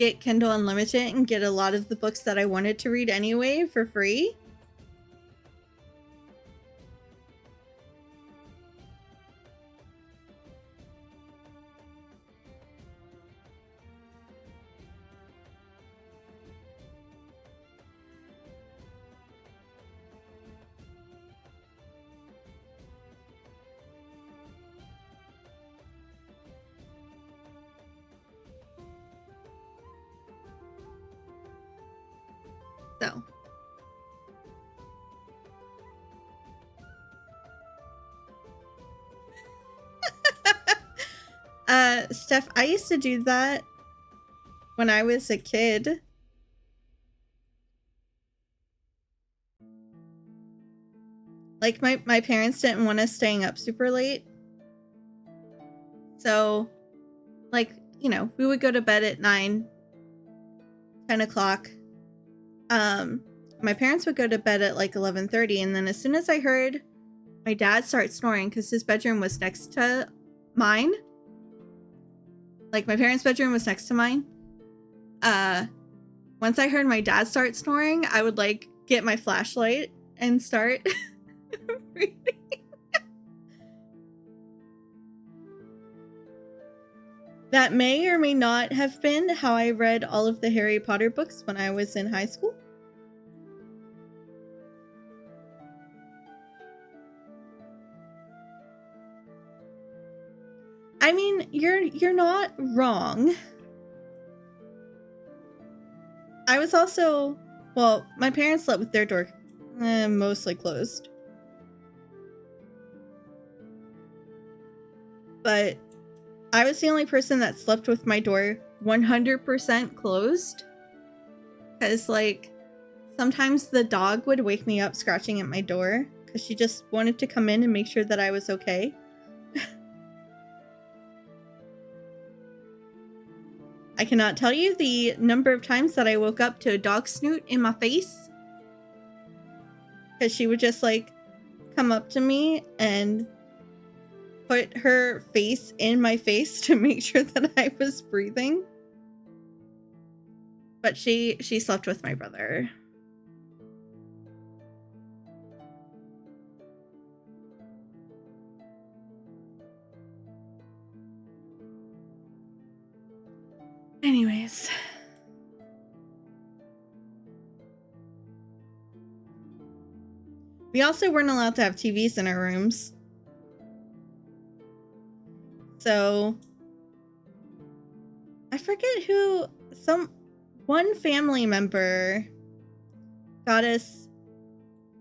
get Kindle Unlimited and get a lot of the books that I wanted to read anyway for free. So Steph, I used to do that when I was a kid. Like, my parents didn't want us staying up super late. So, like, you know, we would go to bed at 9, 10 o'clock. My parents would go to bed at like 11:30, and then as soon as I heard my dad start snoring, because his bedroom was next to mine, like my parents' bedroom was next to mine, once I heard my dad start snoring, I would like get my flashlight and start reading. That may or may not have been how I read all of the Harry Potter books when I was in high school. I mean, you're not wrong. I was also, well, my parents slept with their door mostly closed. But I was the only person that slept with my door 100% closed. Because, like, sometimes the dog would wake me up scratching at my door because she just wanted to come in and make sure that I was okay. I cannot tell you the number of times that I woke up to a dog snoot in my face. Because she would just, like, come up to me and put her face in my face to make sure that I was breathing. But she slept with my brother. Anyways. We also weren't allowed to have TVs in our rooms. So I forget who, one family member got us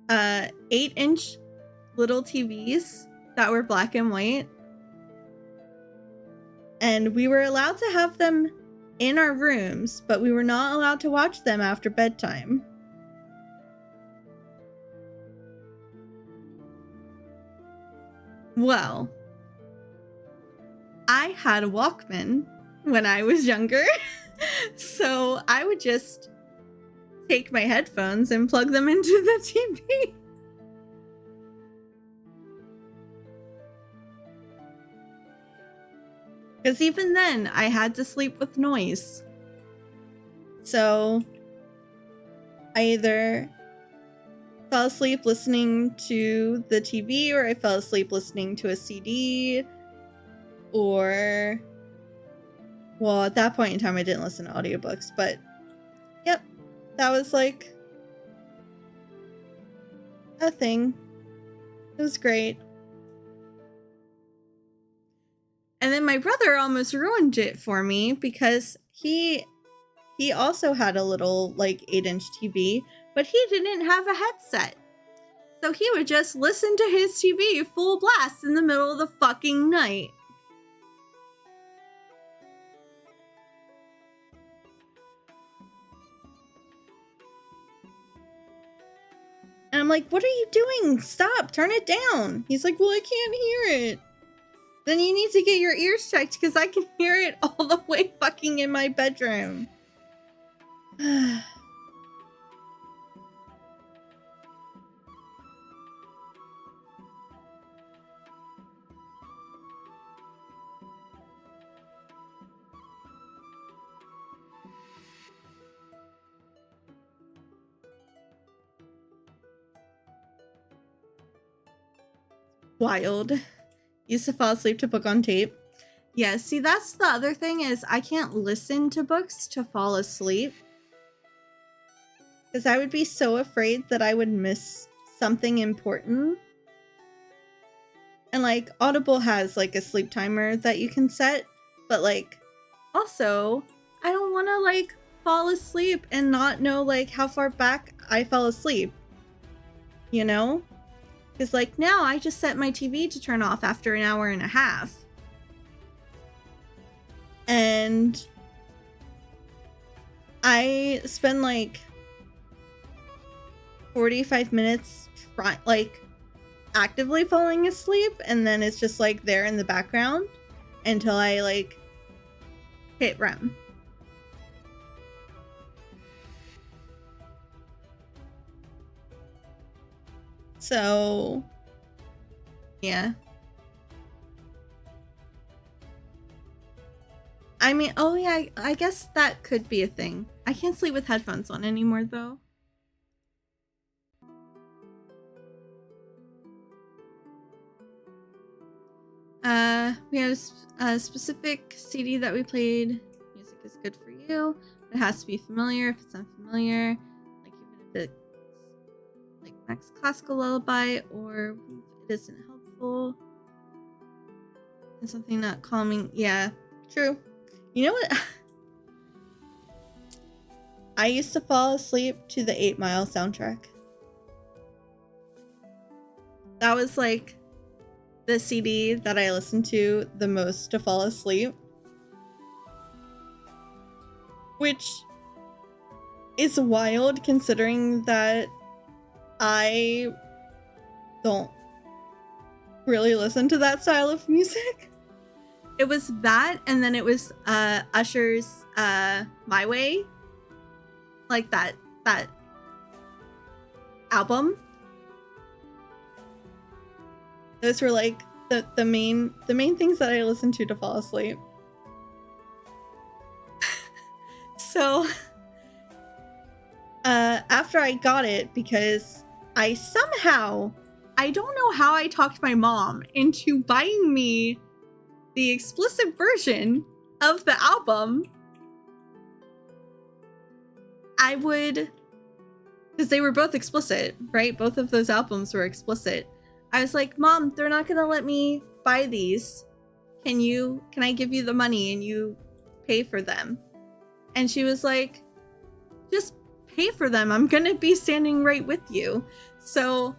8-inch little TVs that were black and white. And we were allowed to have them in our rooms, but we were not allowed to watch them after bedtime. Well, I had a Walkman when I was younger, so I would just take my headphones and plug them into the TV. Because even then, I had to sleep with noise. So I either fell asleep listening to the TV, or I fell asleep listening to a CD, or, well, at that point in time I didn't listen to audiobooks, but yep, that was like a thing. It was great. And then my brother almost ruined it for me because he also had a little like 8-inch TV, but he didn't have a headset. So he would just listen to his TV full blast in the middle of the fucking night. And I'm like, what are you doing? Stop, turn it down. He's like, well, I can't hear it. Then you need to get your ears checked because I can hear it all the way fucking in my bedroom. Wild. Used to fall asleep to book on tape. Yeah, see, that's the other thing is I can't listen to books to fall asleep. Because I would be so afraid that I would miss something important. And like Audible has like a sleep timer that you can set. But like also I don't want to like fall asleep and not know like how far back I fell asleep. You know? Because like now I just set my TV to turn off after an hour and a half. And I spend like 45 minutes actively falling asleep, and then it's just like there in the background until I like hit REM. So yeah. I mean, oh yeah, I guess that could be a thing. I can't sleep with headphones on anymore though. We had a specific CD that we played. Music is good for you. It has to be familiar. If it's unfamiliar, like even if it's like Max Classical Lullaby or it isn't helpful, and something not calming. Yeah, true. You know what? I used to fall asleep to the 8 Mile soundtrack. That was like the CD that I listened to the most to fall asleep. Which is wild considering that I don't really listen to that style of music. It was that, and then it was Usher's My Way. Like that album. Those were like the main things that I listened to fall asleep. So after I got it, because I don't know how I talked my mom into buying me the explicit version of the album. I would, because they were both explicit, right? Both of those albums were explicit. I was like, Mom, they're not gonna let me buy these. Can I give you the money and you pay for them? And she was like, just pay for them. I'm gonna be standing right with you. So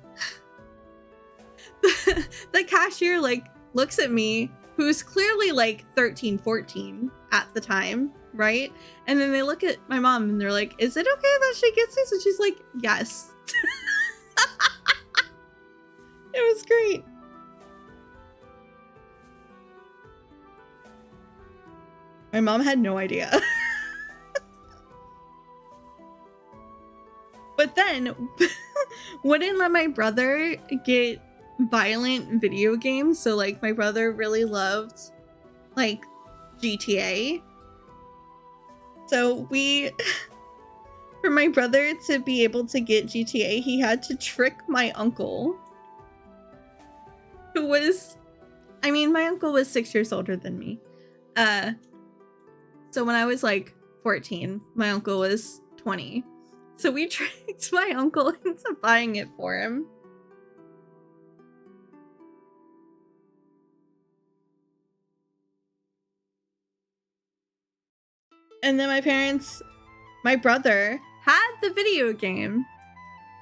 the cashier like looks at me, who's clearly like 13, 14 at the time, right? And then they look at my mom and they're like, is it okay that she gets this? And she's like, yes. It was great. My mom had no idea. But then wouldn't let my brother get violent video games. So like my brother really loved like GTA. So for my brother to be able to get GTA, he had to trick my uncle, who was, I mean, my uncle was 6 years older than me. So when I was like 14, my uncle was 20. So we tricked my uncle into buying it for him. And then my brother had the video game.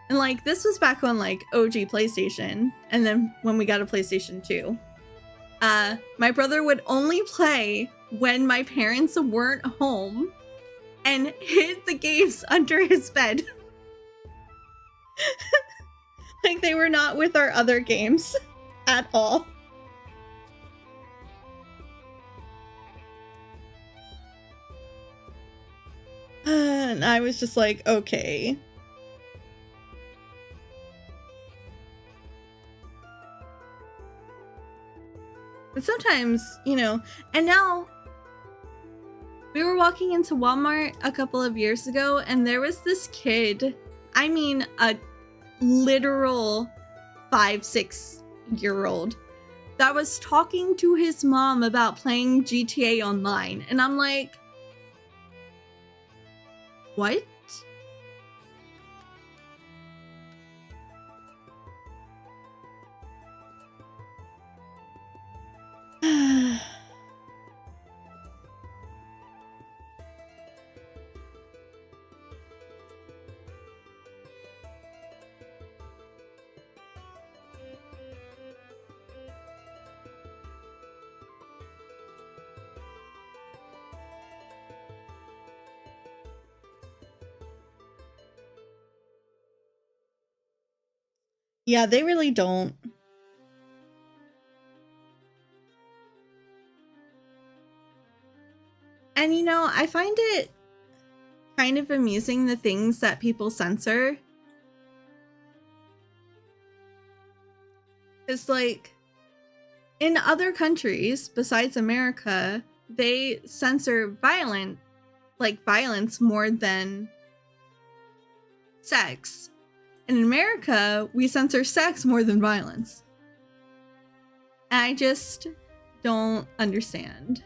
And like, this was back on like OG PlayStation. And then when we got a PlayStation 2, my brother would only play when my parents weren't home and hid the games under his bed. Like they were not with our other games at all. And I was just like, okay. But sometimes, you know, and now we were walking into Walmart a couple of years ago and there was this kid, I mean, a literal 5-6-year-old that was talking to his mom about playing GTA Online. And I'm like, what? Yeah, they really don't. And you know, I find it kind of amusing the things that people censor. It's like in other countries besides America, they censor violence more than sex. And in America, we censor sex more than violence. And I just don't understand.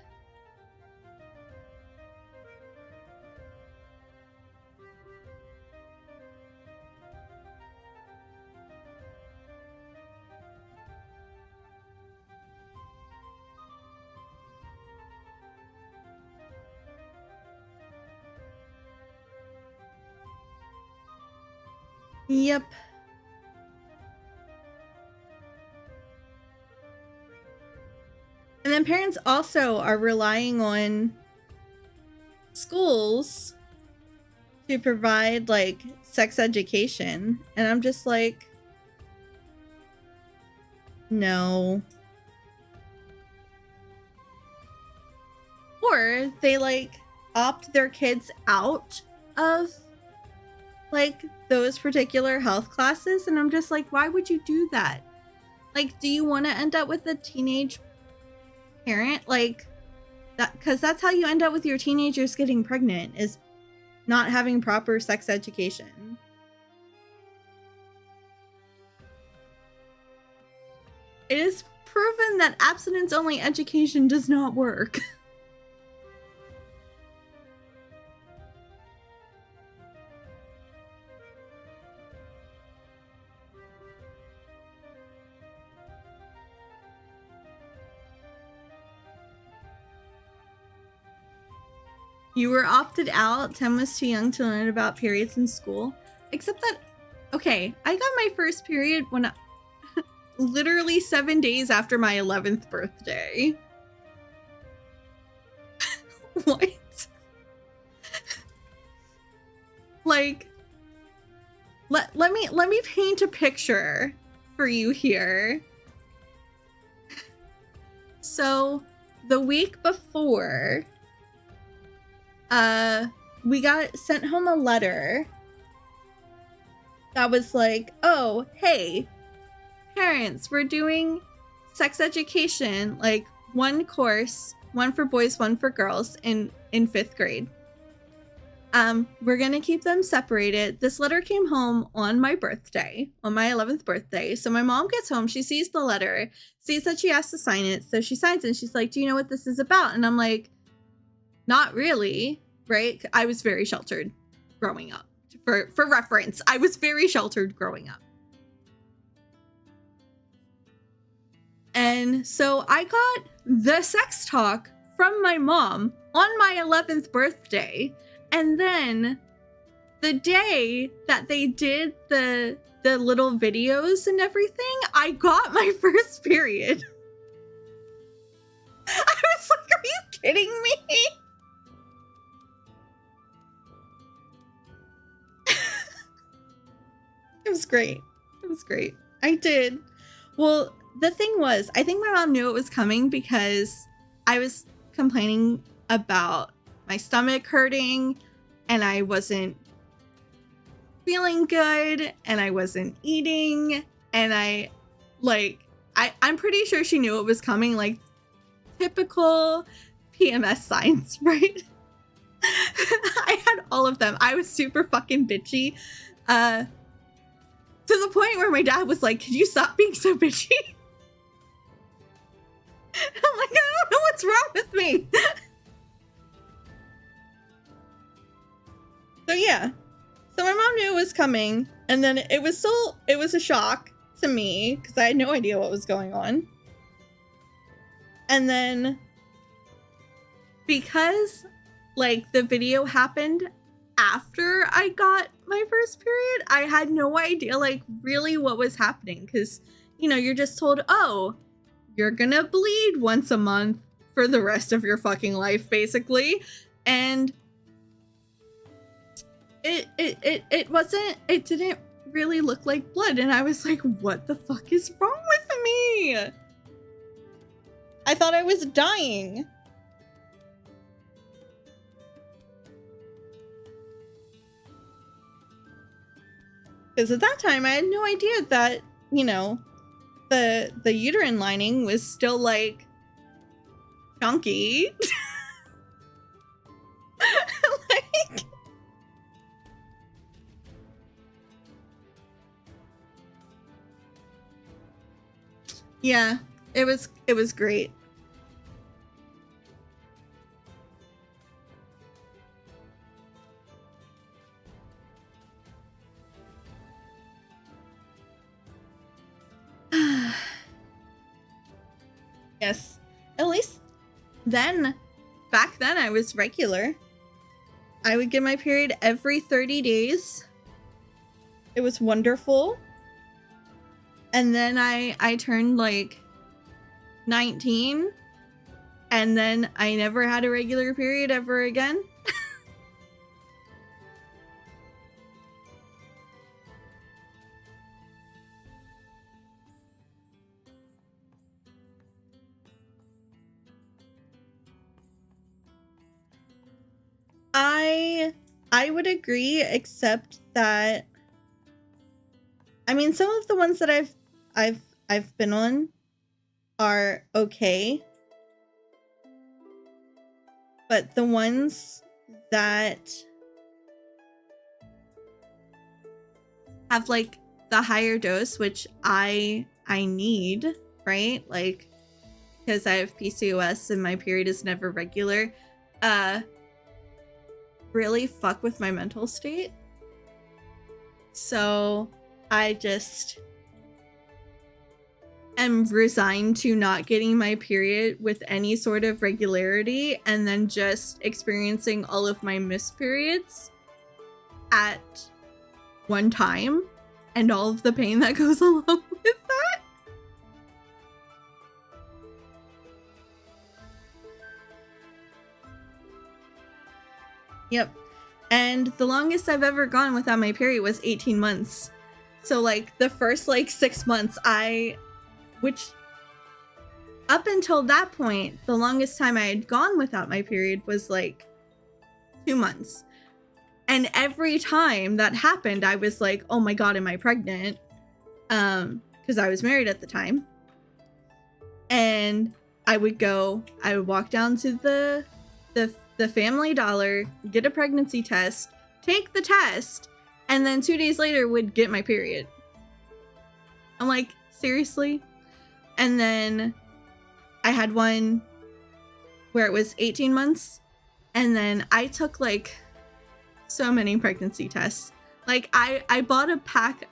Yep. And then parents also are relying on schools to provide like sex education. And I'm just like, no. Or they like opt their kids out of like those particular health classes. And I'm just like, why would you do that? Like, do you want to end up with a teenage parent? Like that, because that's how you end up with your teenagers getting pregnant, is not having proper sex education. It is proven that abstinence-only education does not work. You were opted out. Tim was too young to learn about periods in school. Except that, okay, I got my first period when literally 7 days after my 11th birthday. What? Like, let me paint a picture for you here. So, the week before, we got sent home a letter that was like, oh, hey, parents, we're doing sex education, like one course, one for boys, one for girls in 5th grade. We're gonna keep them separated. This letter came home on my birthday, on my 11th birthday. So my mom gets home, she sees the letter, sees that she has to sign it. So she signs it and she's like, do you know what this is about? And I'm like, not really, right? I was very sheltered growing up. For reference, I was very sheltered growing up. And so I got the sex talk from my mom on my 11th birthday. And then the day that they did the little videos and everything, I got my first period. I was like, are you kidding me? It was great. It was great. I did. Well, the thing was, I think my mom knew it was coming because I was complaining about my stomach hurting and I wasn't feeling good and I wasn't eating and I'm pretty sure she knew it was coming, like typical PMS signs, right? I had all of them. I was super fucking bitchy. To the point where my dad was like, could you stop being so bitchy? I'm like, I don't know what's wrong with me. So yeah. So my mom knew it was coming. And then it was a shock to me because I had no idea what was going on. And then because like the video happened after I got my first period, I had no idea like really what was happening because, you know, you're just told, oh, you're gonna bleed once a month for the rest of your fucking life, basically. And it didn't really look like blood. And I was like, what the fuck is wrong with me? I thought I was dying. Because at that time, I had no idea that, you know, the uterine lining was still, like, chunky. Like... Yeah, it was great. Yes. At least then, back then I was regular. I would get my period every 30 days. It was wonderful. And then I turned like 19, and then I never had a regular period ever again. I would agree, except that, I mean, some of the ones that I've been on are okay, but the ones that have like the higher dose, which I need, right? Like, because I have PCOS and my period is never regular, really fuck with my mental state. So I just am resigned to not getting my period with any sort of regularity, and then just experiencing all of my missed periods at one time, and all of the pain that goes along with that. Yep. And the longest I've ever gone without my period was 18 months. So like the first like 6 months, which up until that point, the longest time I had gone without my period was like 2 months. And every time that happened, I was like, oh my God, am I pregnant? Because I was married at the time. And I would walk down to the Family Dollar, get a pregnancy test, take the test, and then 2 days later would get my period. I'm like, seriously? And then I had one where it was 18 months, and then I took like so many pregnancy tests. Like I bought a pack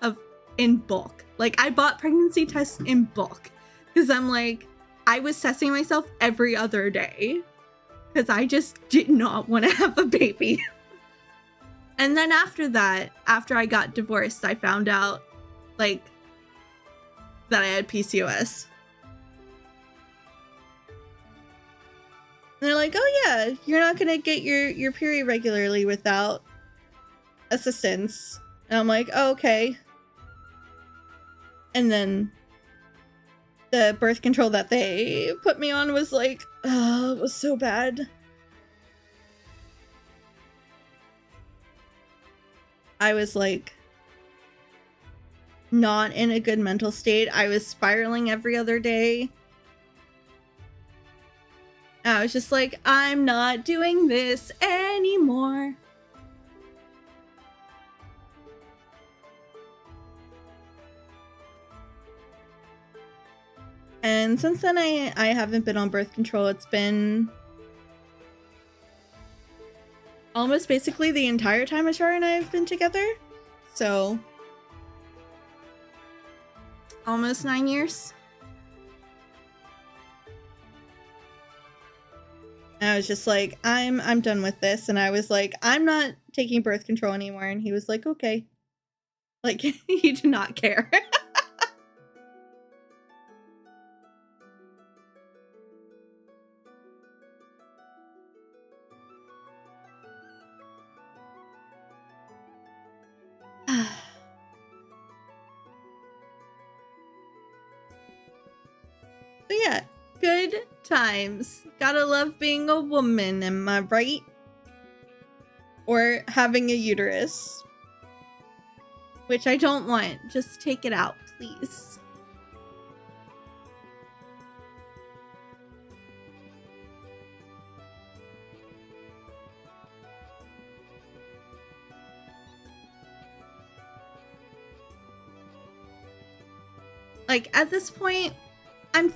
in bulk. Like I bought pregnancy tests in bulk because I'm like, I was testing myself every other day because I just did not want to have a baby. And then after that, after I got divorced, I found out like that I had PCOS. And they're like, oh yeah, you're not gonna get your period regularly without assistance. And I'm like, oh, okay. And then the birth control that they put me on was like, oh, it was so bad. I was like not in a good mental state. I was spiraling every other day. I was just like, I'm not doing this anymore. And since then, I haven't been on birth control. It's been almost basically the entire time Ashara and I have been together. So, almost 9 years. And I was just like, I'm done with this. And I was like, I'm not taking birth control anymore. And he was like, okay. Like, he did not care. But yeah, good times. Gotta love being a woman, am I right? Or having a uterus. which I don't want. Just take it out, please. Like, at this point, I'm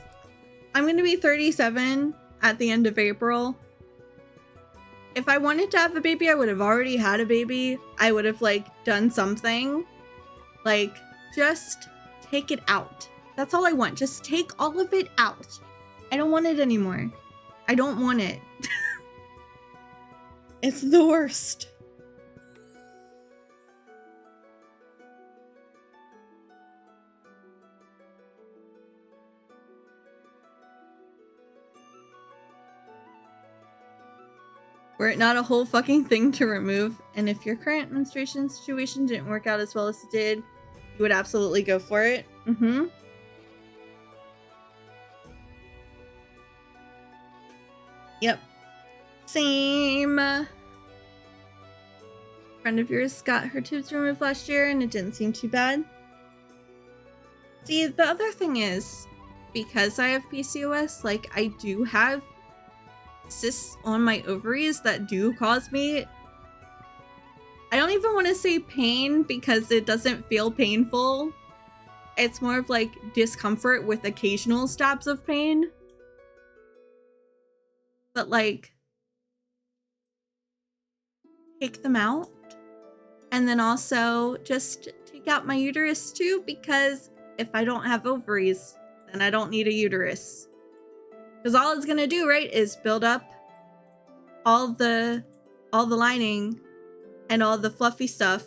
going to be 37 at the end of April. If I wanted to have a baby, I would have already had a baby. I would have, like, done something. Like, just take it out. That's all I want. Just take all of it out. I don't want it anymore. I don't want it. It's the worst. Were it not a whole fucking thing to remove, and if your current menstruation situation didn't work out as well as it did, you would absolutely go for it. Mm-hmm. Yep. Same. Friend of yours got her tubes removed last year and it didn't seem too bad. See, the other thing is, because I have PCOS, like, I do have cysts on my ovaries that do cause me, I don't even want to say pain because it doesn't feel painful. It's more of like discomfort with occasional stabs of pain. But like, take them out. And then also just take out my uterus too, because if I don't have ovaries, then I don't need a uterus. Because all it's gonna do, right, is build up all the lining and all the fluffy stuff.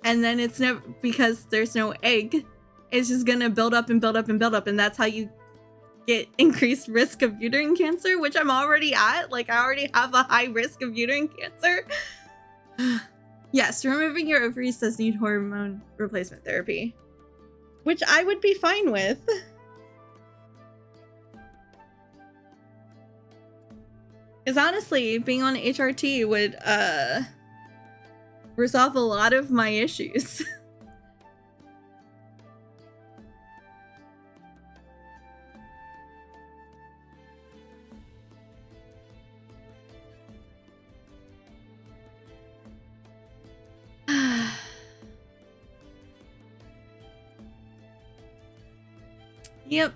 And then it's never, because there's no egg, it's just gonna build up and build up and build up, and that's how you get increased risk of uterine cancer, which I'm already at. Like, I already have a high risk of uterine cancer. Yes, removing your ovaries does need hormone replacement therapy, which I would be fine with. Because honestly, being on HRT would resolve a lot of my issues. Yep.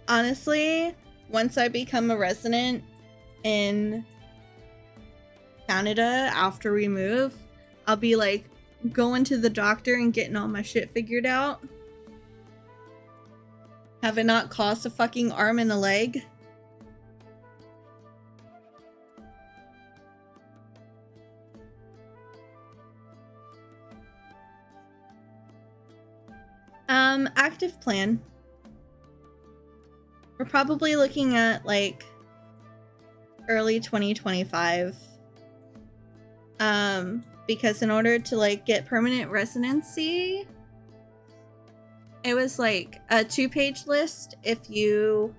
Honestly, once I become a resident in Canada after we move, I'll be like going to the doctor and getting all my shit figured out. Have it not cost a fucking arm and a leg. Active plan. We're probably looking at like early 2025. Because in order to like get permanent residency, it was like a 2-page list if you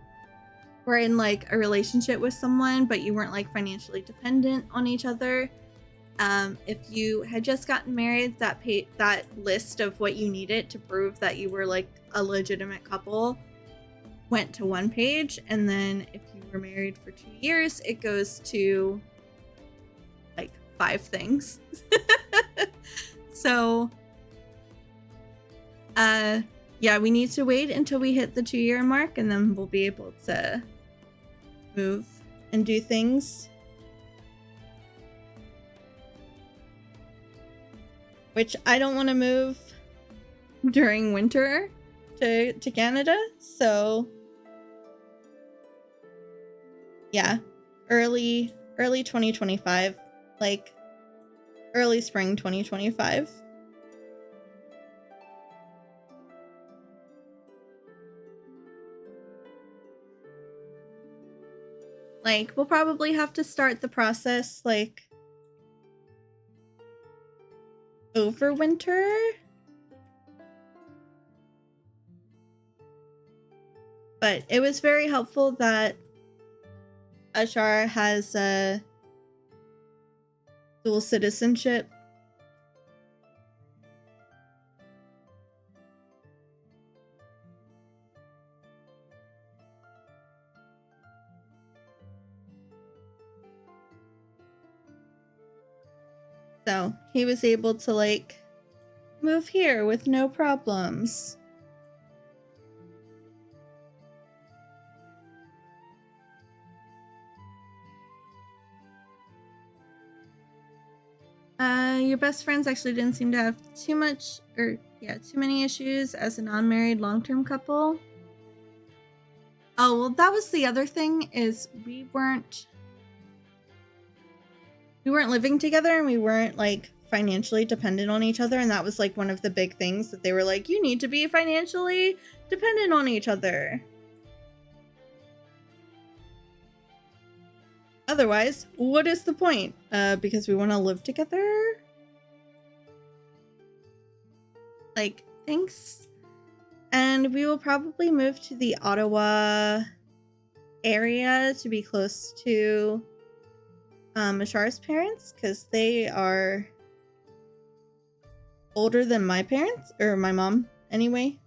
were in like a relationship with someone but you weren't like financially dependent on each other. If you had just gotten married, that list of what you needed to prove that you were like a legitimate couple went to 1 page, and then if you were married for 2 years, it goes to like 5 things. So yeah, we need to wait until we hit the 2-year mark, and then we'll be able to move and do things. Which I don't want to move during winter to Canada, so yeah, early 2025, like early spring 2025. Like, we'll probably have to start the process like over winter, But it was very helpful that Ashara has dual citizenship. So he was able to like move here with no problems. Your best friends actually didn't seem to have too many issues as a non-married long-term couple. Oh, well, that was the other thing, is we weren't living together, and we weren't like financially dependent on each other, and that was like one of the big things that they were like, you need to be financially dependent on each other. Otherwise, what is the point? Because we want to live together? Like, thanks. And we will probably move to the Ottawa area to be close to Ashara's parents, because they are older than my parents, or my mom, anyway.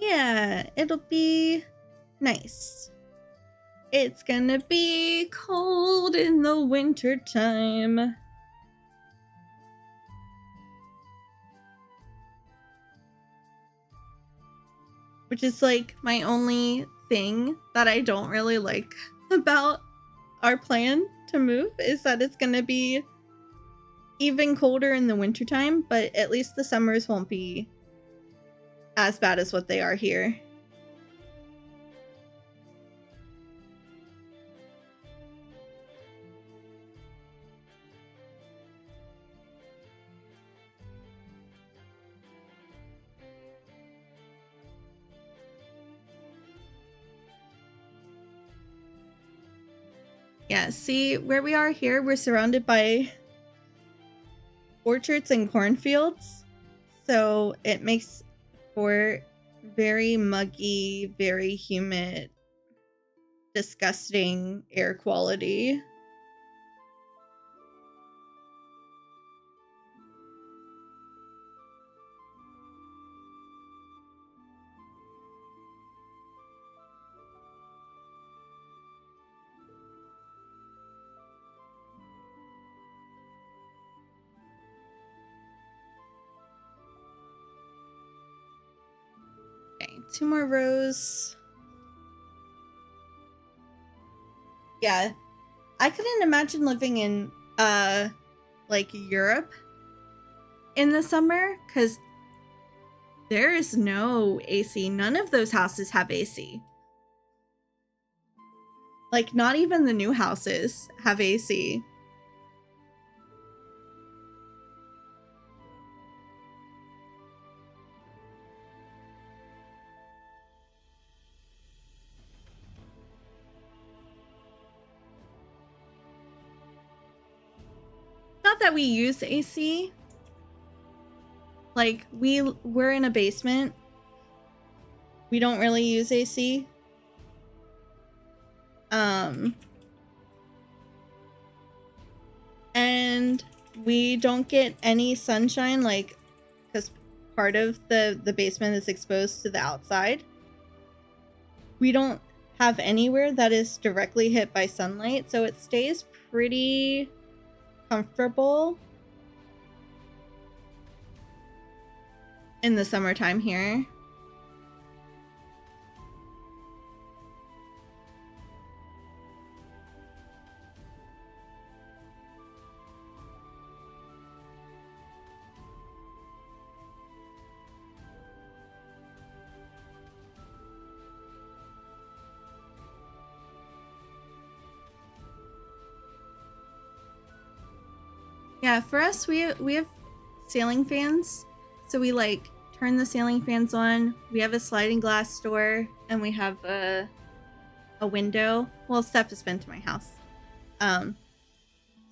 Yeah, it'll be nice. It's gonna be cold in the winter time. Which is like my only thing that I don't really like about our plan to move, is that it's gonna be even colder in the wintertime, but at least the summers won't be as bad as what they are here. Yeah, see, where we are here, we're surrounded by orchards and cornfields, so it makes for very muggy, very humid, disgusting air quality. Okay, 2 more rows. Yeah, I couldn't imagine living in like Europe in the summer, because there is no AC. None of those houses have AC. Like, not even the new houses have AC. Not that we use AC. Like, we're in a basement. We don't really use AC. And we don't get any sunshine, like, because part of the basement is exposed to the outside. We don't have anywhere that is directly hit by sunlight, so it stays pretty comfortable in the summertime here. Yeah, for us, we have ceiling fans, so we like turn the ceiling fans on. We have a sliding glass door, and we have a a window. Well, Steph has been to my house. So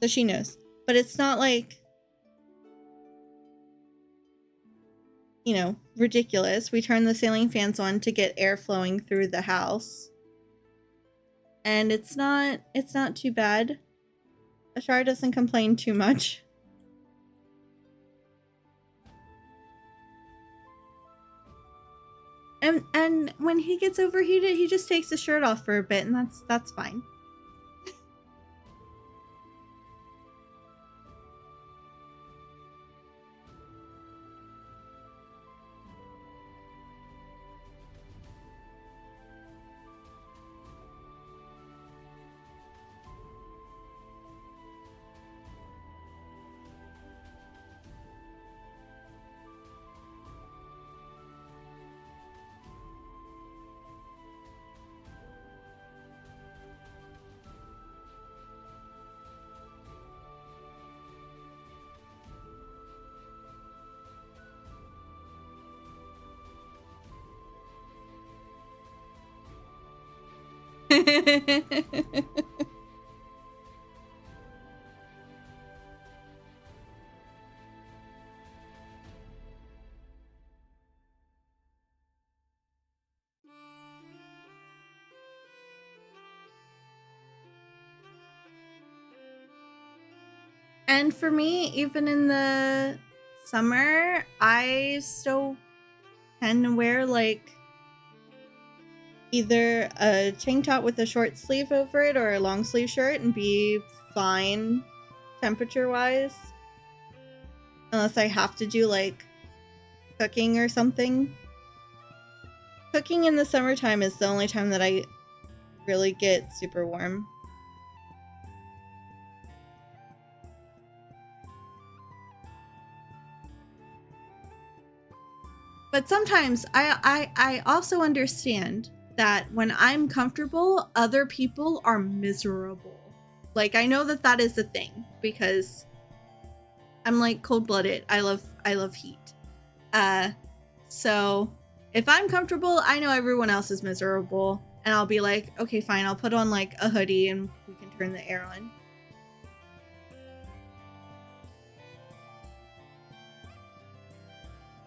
she knows. But it's not like, you know, ridiculous. We turn the ceiling fans on to get air flowing through the house. And it's not too bad. Ashara doesn't complain too much. And when he gets overheated, he just takes his shirt off for a bit, and that's fine. And for me, even in the summer, I still can wear like either a tank top with a short sleeve over it or a long sleeve shirt and be fine temperature wise. Unless I have to do like cooking or something. Cooking in the summertime is the only time that I really get super warm. But sometimes I also understand that when I'm comfortable, other people are miserable. Like, I know that that is a thing because I'm like cold-blooded. I love heat. So if I'm comfortable, I know everyone else is miserable, and I'll be like, okay, fine, I'll put on like a hoodie and we can turn the air on.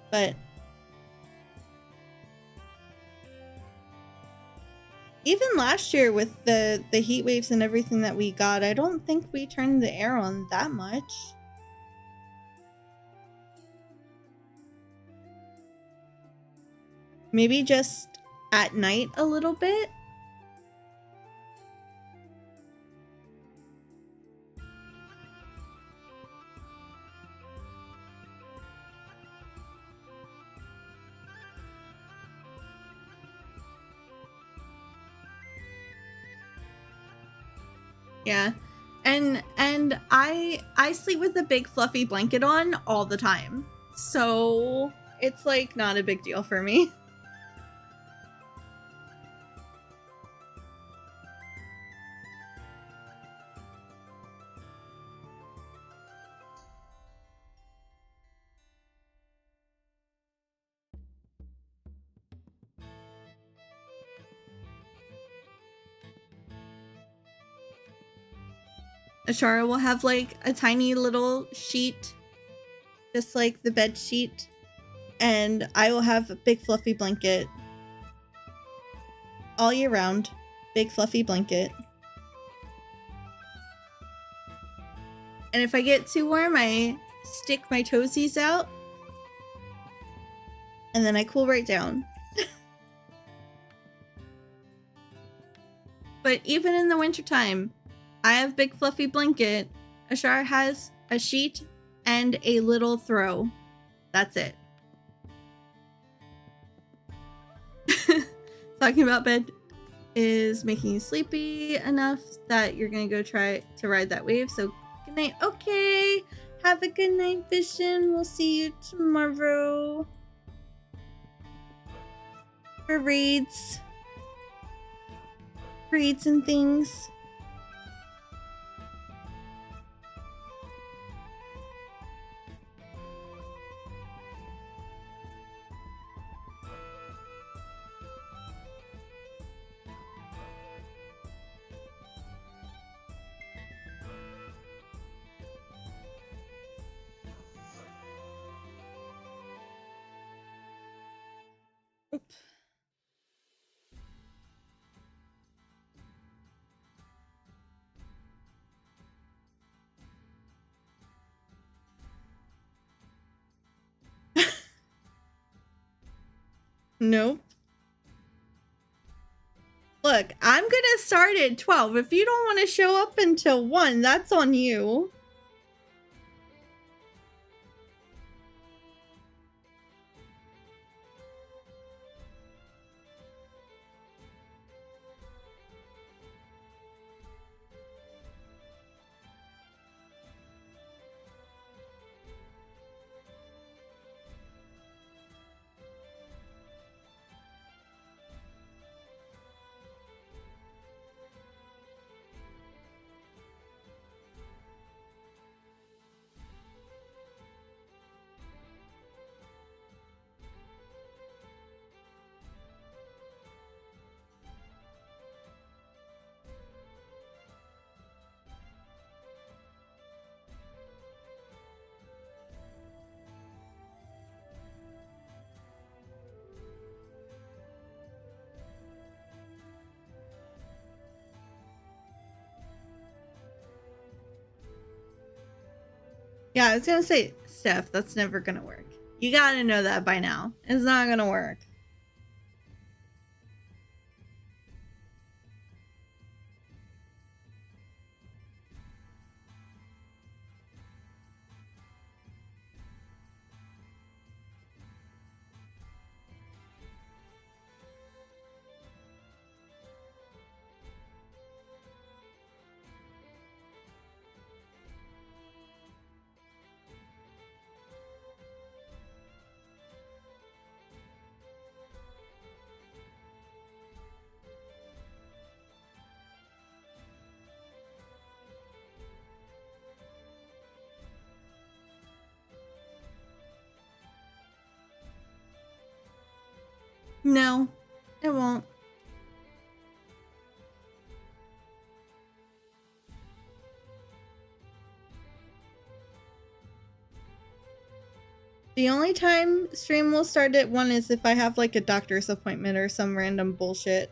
But even last year with the heat waves and everything that we got, I don't think we turned the air on that much. Maybe just at night a little bit. Yeah. And I sleep with a big fluffy blanket on all the time. So it's like not a big deal for me. Ashara will have like a tiny little sheet, just like the bed sheet, and I will have a big fluffy blanket all year round. Big fluffy blanket. And if I get too warm, I stick my toesies out, and then I cool right down. But even in the wintertime, I have big fluffy blanket. Ashara has a sheet and a little throw. That's it. Talking about bed is making you sleepy enough that you're gonna go try to ride that wave. So good night. Okay. Have a good night, Vision. We'll see you tomorrow for raids and things. Nope. Look, I'm gonna start at 12. If you don't want to show up until 1, that's on you. Yeah, I was gonna say, Steph, that's never gonna work. You gotta know that by now. It's not gonna work. No, it won't. The only time stream will start at 1 is if I have like a doctor's appointment or some random bullshit.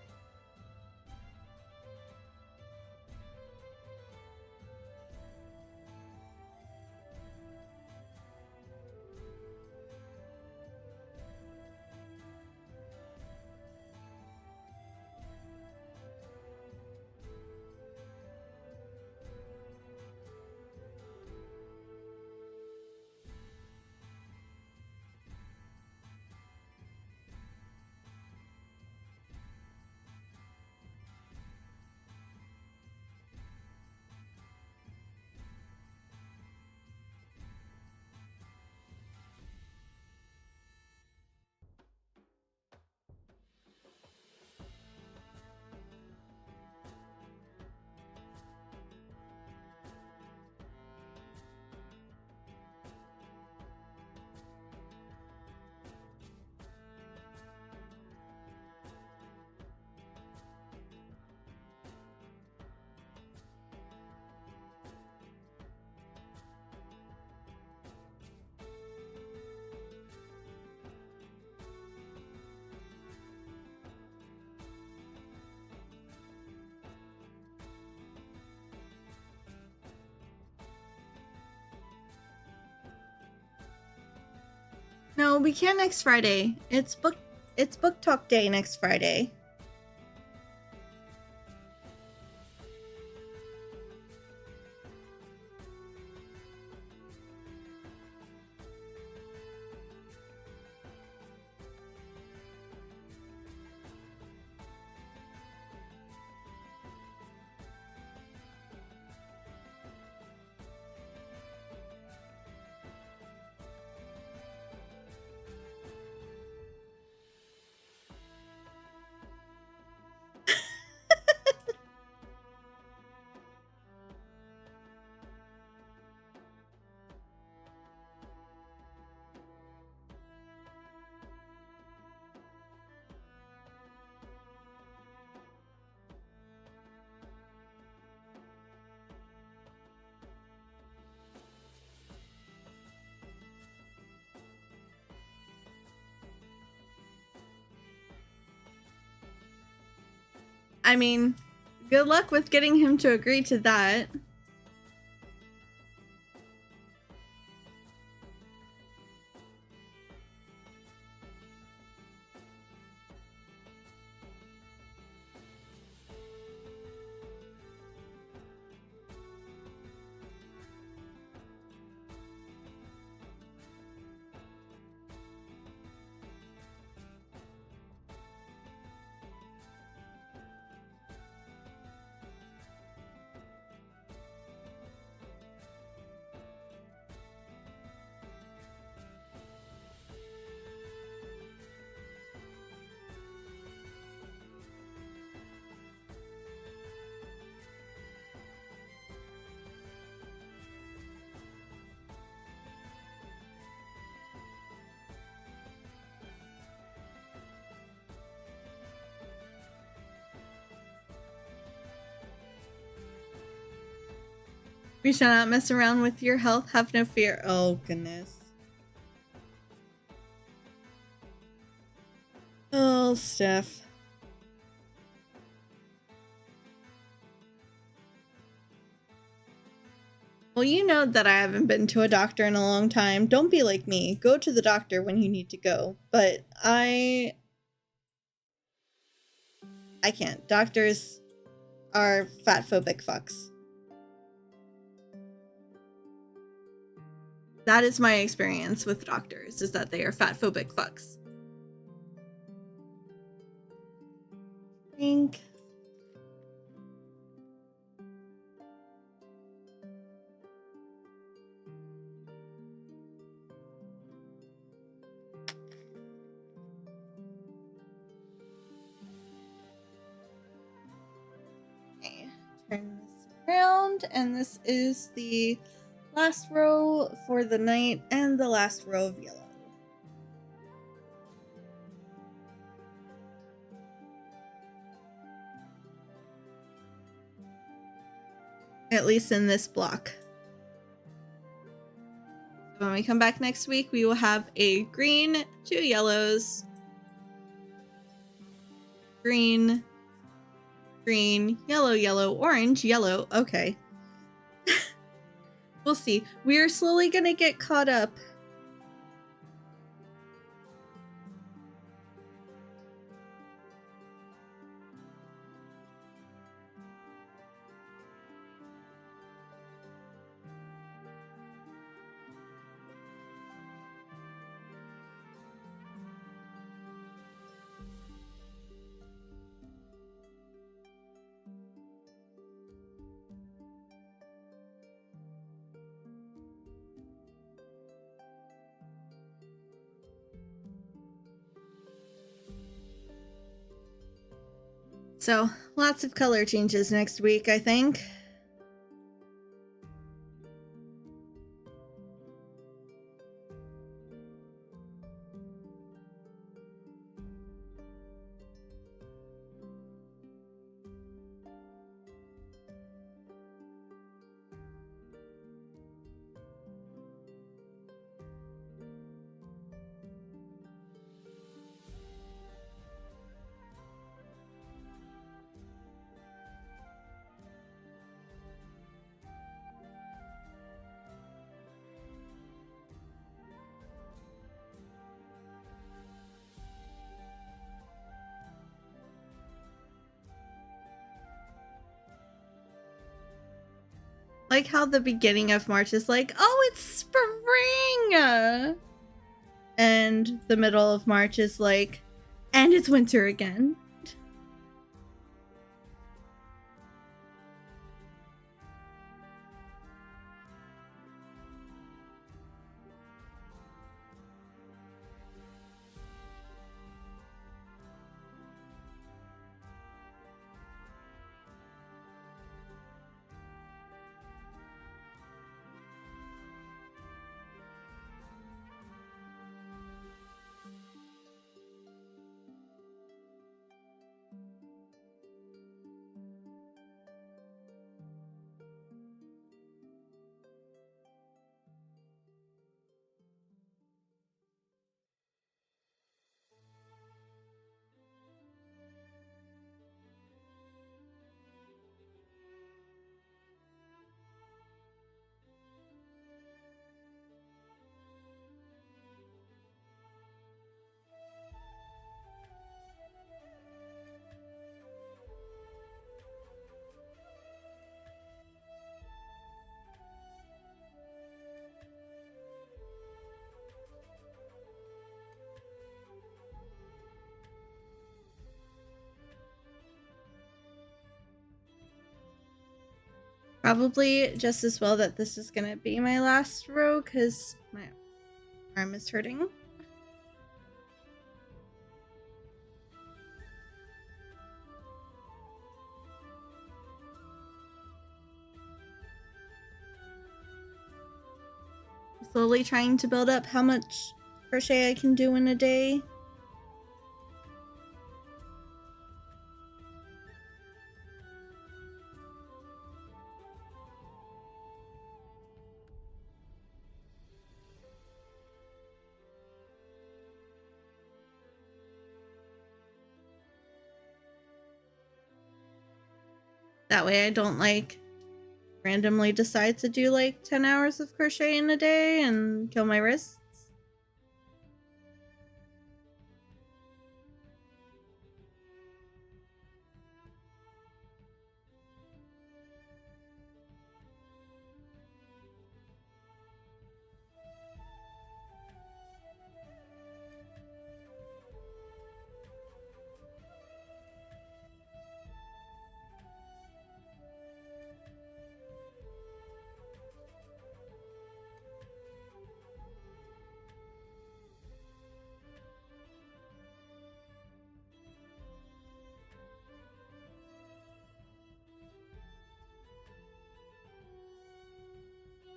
No, we can't next Friday. It's book talk day next Friday. I mean, good luck with getting him to agree to that. We shall not mess around with your health. Have no fear. Oh, goodness. Oh, Steph. Well, you know that I haven't been to a doctor in a long time. Don't be like me. Go to the doctor when you need to go. But I can't. Doctors are fat-phobic fucks. That is my experience with doctors, is that they are fat-phobic fucks. Think. Okay, turn this around, and this is the last row for the night and the last row of yellow. At least in this block. When we come back next week, we will have a green, 2 yellows, green, green, yellow, yellow, orange, yellow. Okay. We'll see. We're slowly gonna get caught up. So, lots of color changes next week, I think. Like how the beginning of March is like, oh, it's spring! And the middle of March is like, and it's winter again. Probably just as well that this is gonna be my last row because my arm is hurting. Slowly trying to build up how much crochet I can do in a day. That way I don't like randomly decide to do like 10 hours of crochet in a day and kill my wrists.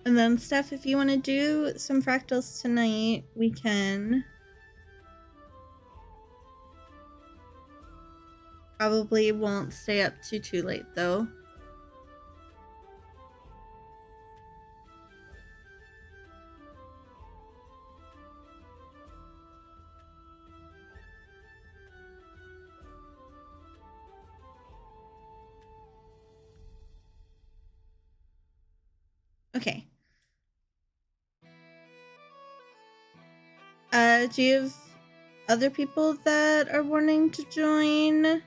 And then, Steph, if you want to do some fractals tonight, we can. Probably won't stay up too late, though. Okay. Do you have other people that are wanting to join?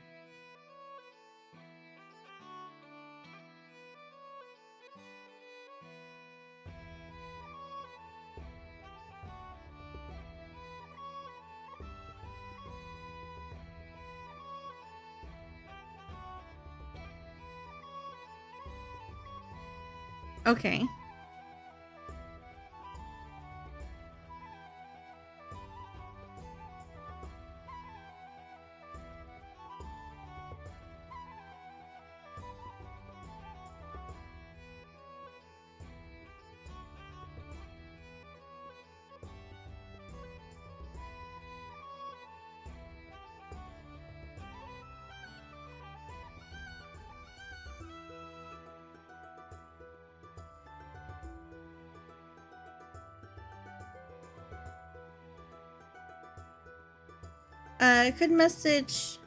Okay. I could message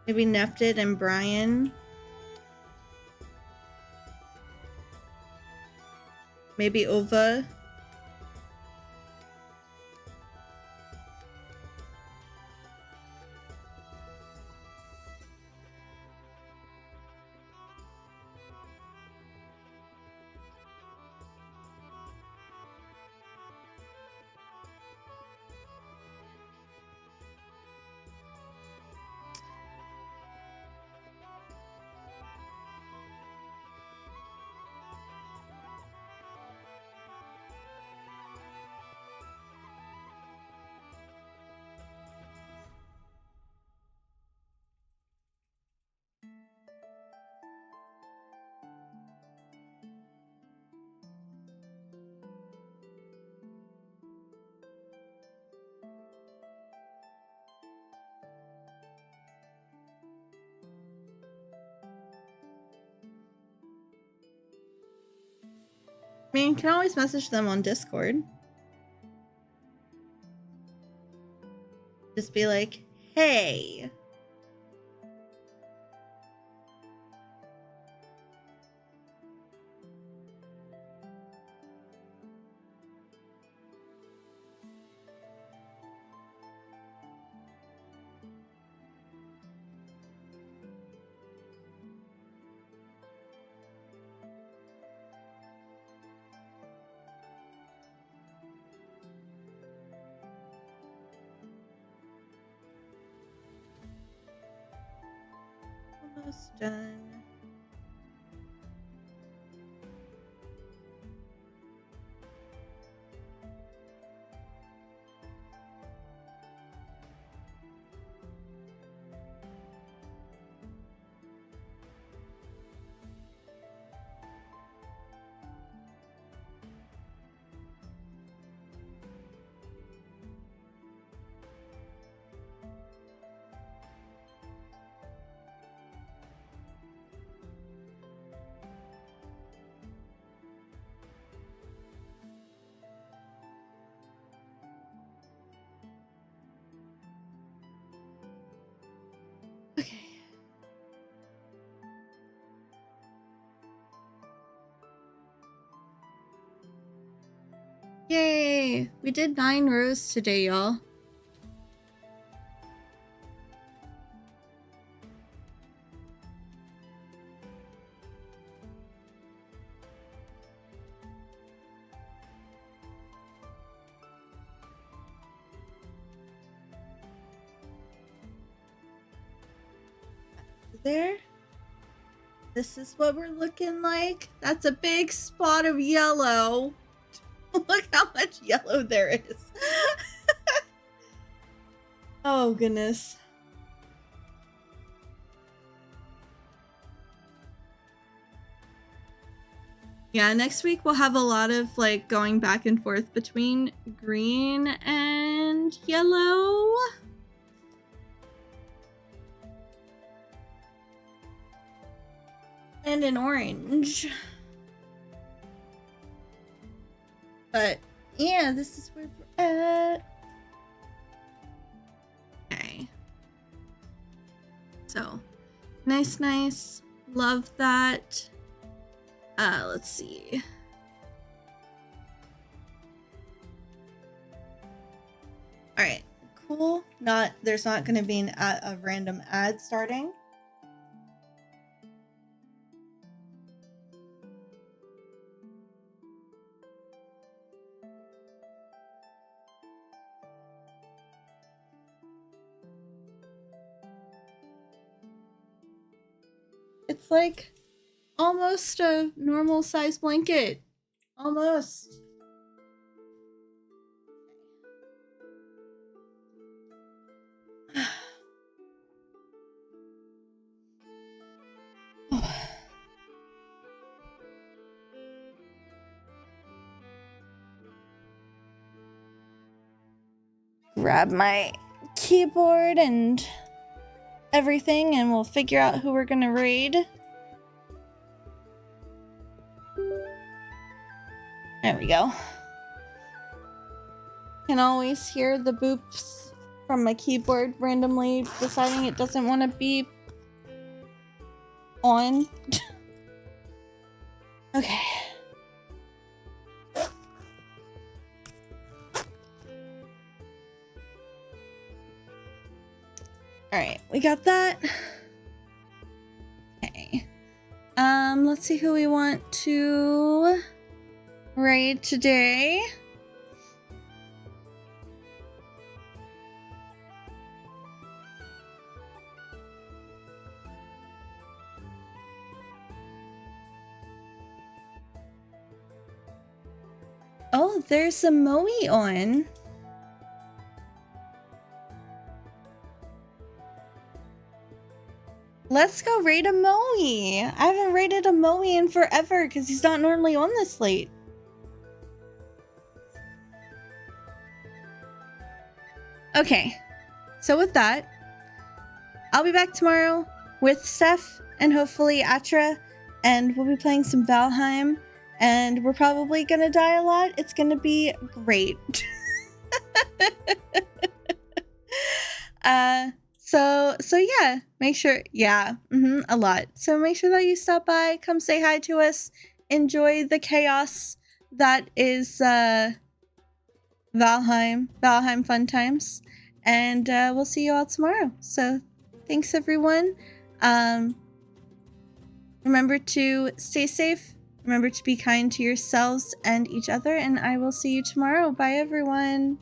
maybe Nefted and Brian. Maybe Ova. I mean, you can always message them on Discord. Just be like, hey. Almost done. Yay! We did 9 rows today, y'all. There. This is what we're looking like. That's a big spot of yellow. Look how much yellow there is. Oh, goodness. Yeah, next week we'll have a lot of like going back and forth between green and yellow. And an orange. But yeah, this is where we're at. Okay. So nice. Love that. Let's see. All right, cool. There's not going to be a random ad starting. It's like almost a normal size blanket. Almost. Grab my keyboard and everything, and we'll figure out who we're gonna raid. There we go. Can always hear the boops from my keyboard randomly deciding it doesn't want to be on. Okay. Alright, we got that. Okay. Let's see who we want to raid today. Oh, there's a Moe on. Let's go raid a Moe. I haven't raided a Moe in forever because he's not normally on this late. Okay, so with that, I'll be back tomorrow with Steph and hopefully Atra, and we'll be playing some Valheim, and we're probably gonna die a lot. It's gonna be great. So yeah, make sure, a lot. So make sure that you stop by, come say hi to us, enjoy the chaos that is Valheim fun times, and we'll see you all tomorrow. So thanks everyone. Remember to stay safe, remember to be kind to yourselves and each other, and I will see you tomorrow. Bye everyone.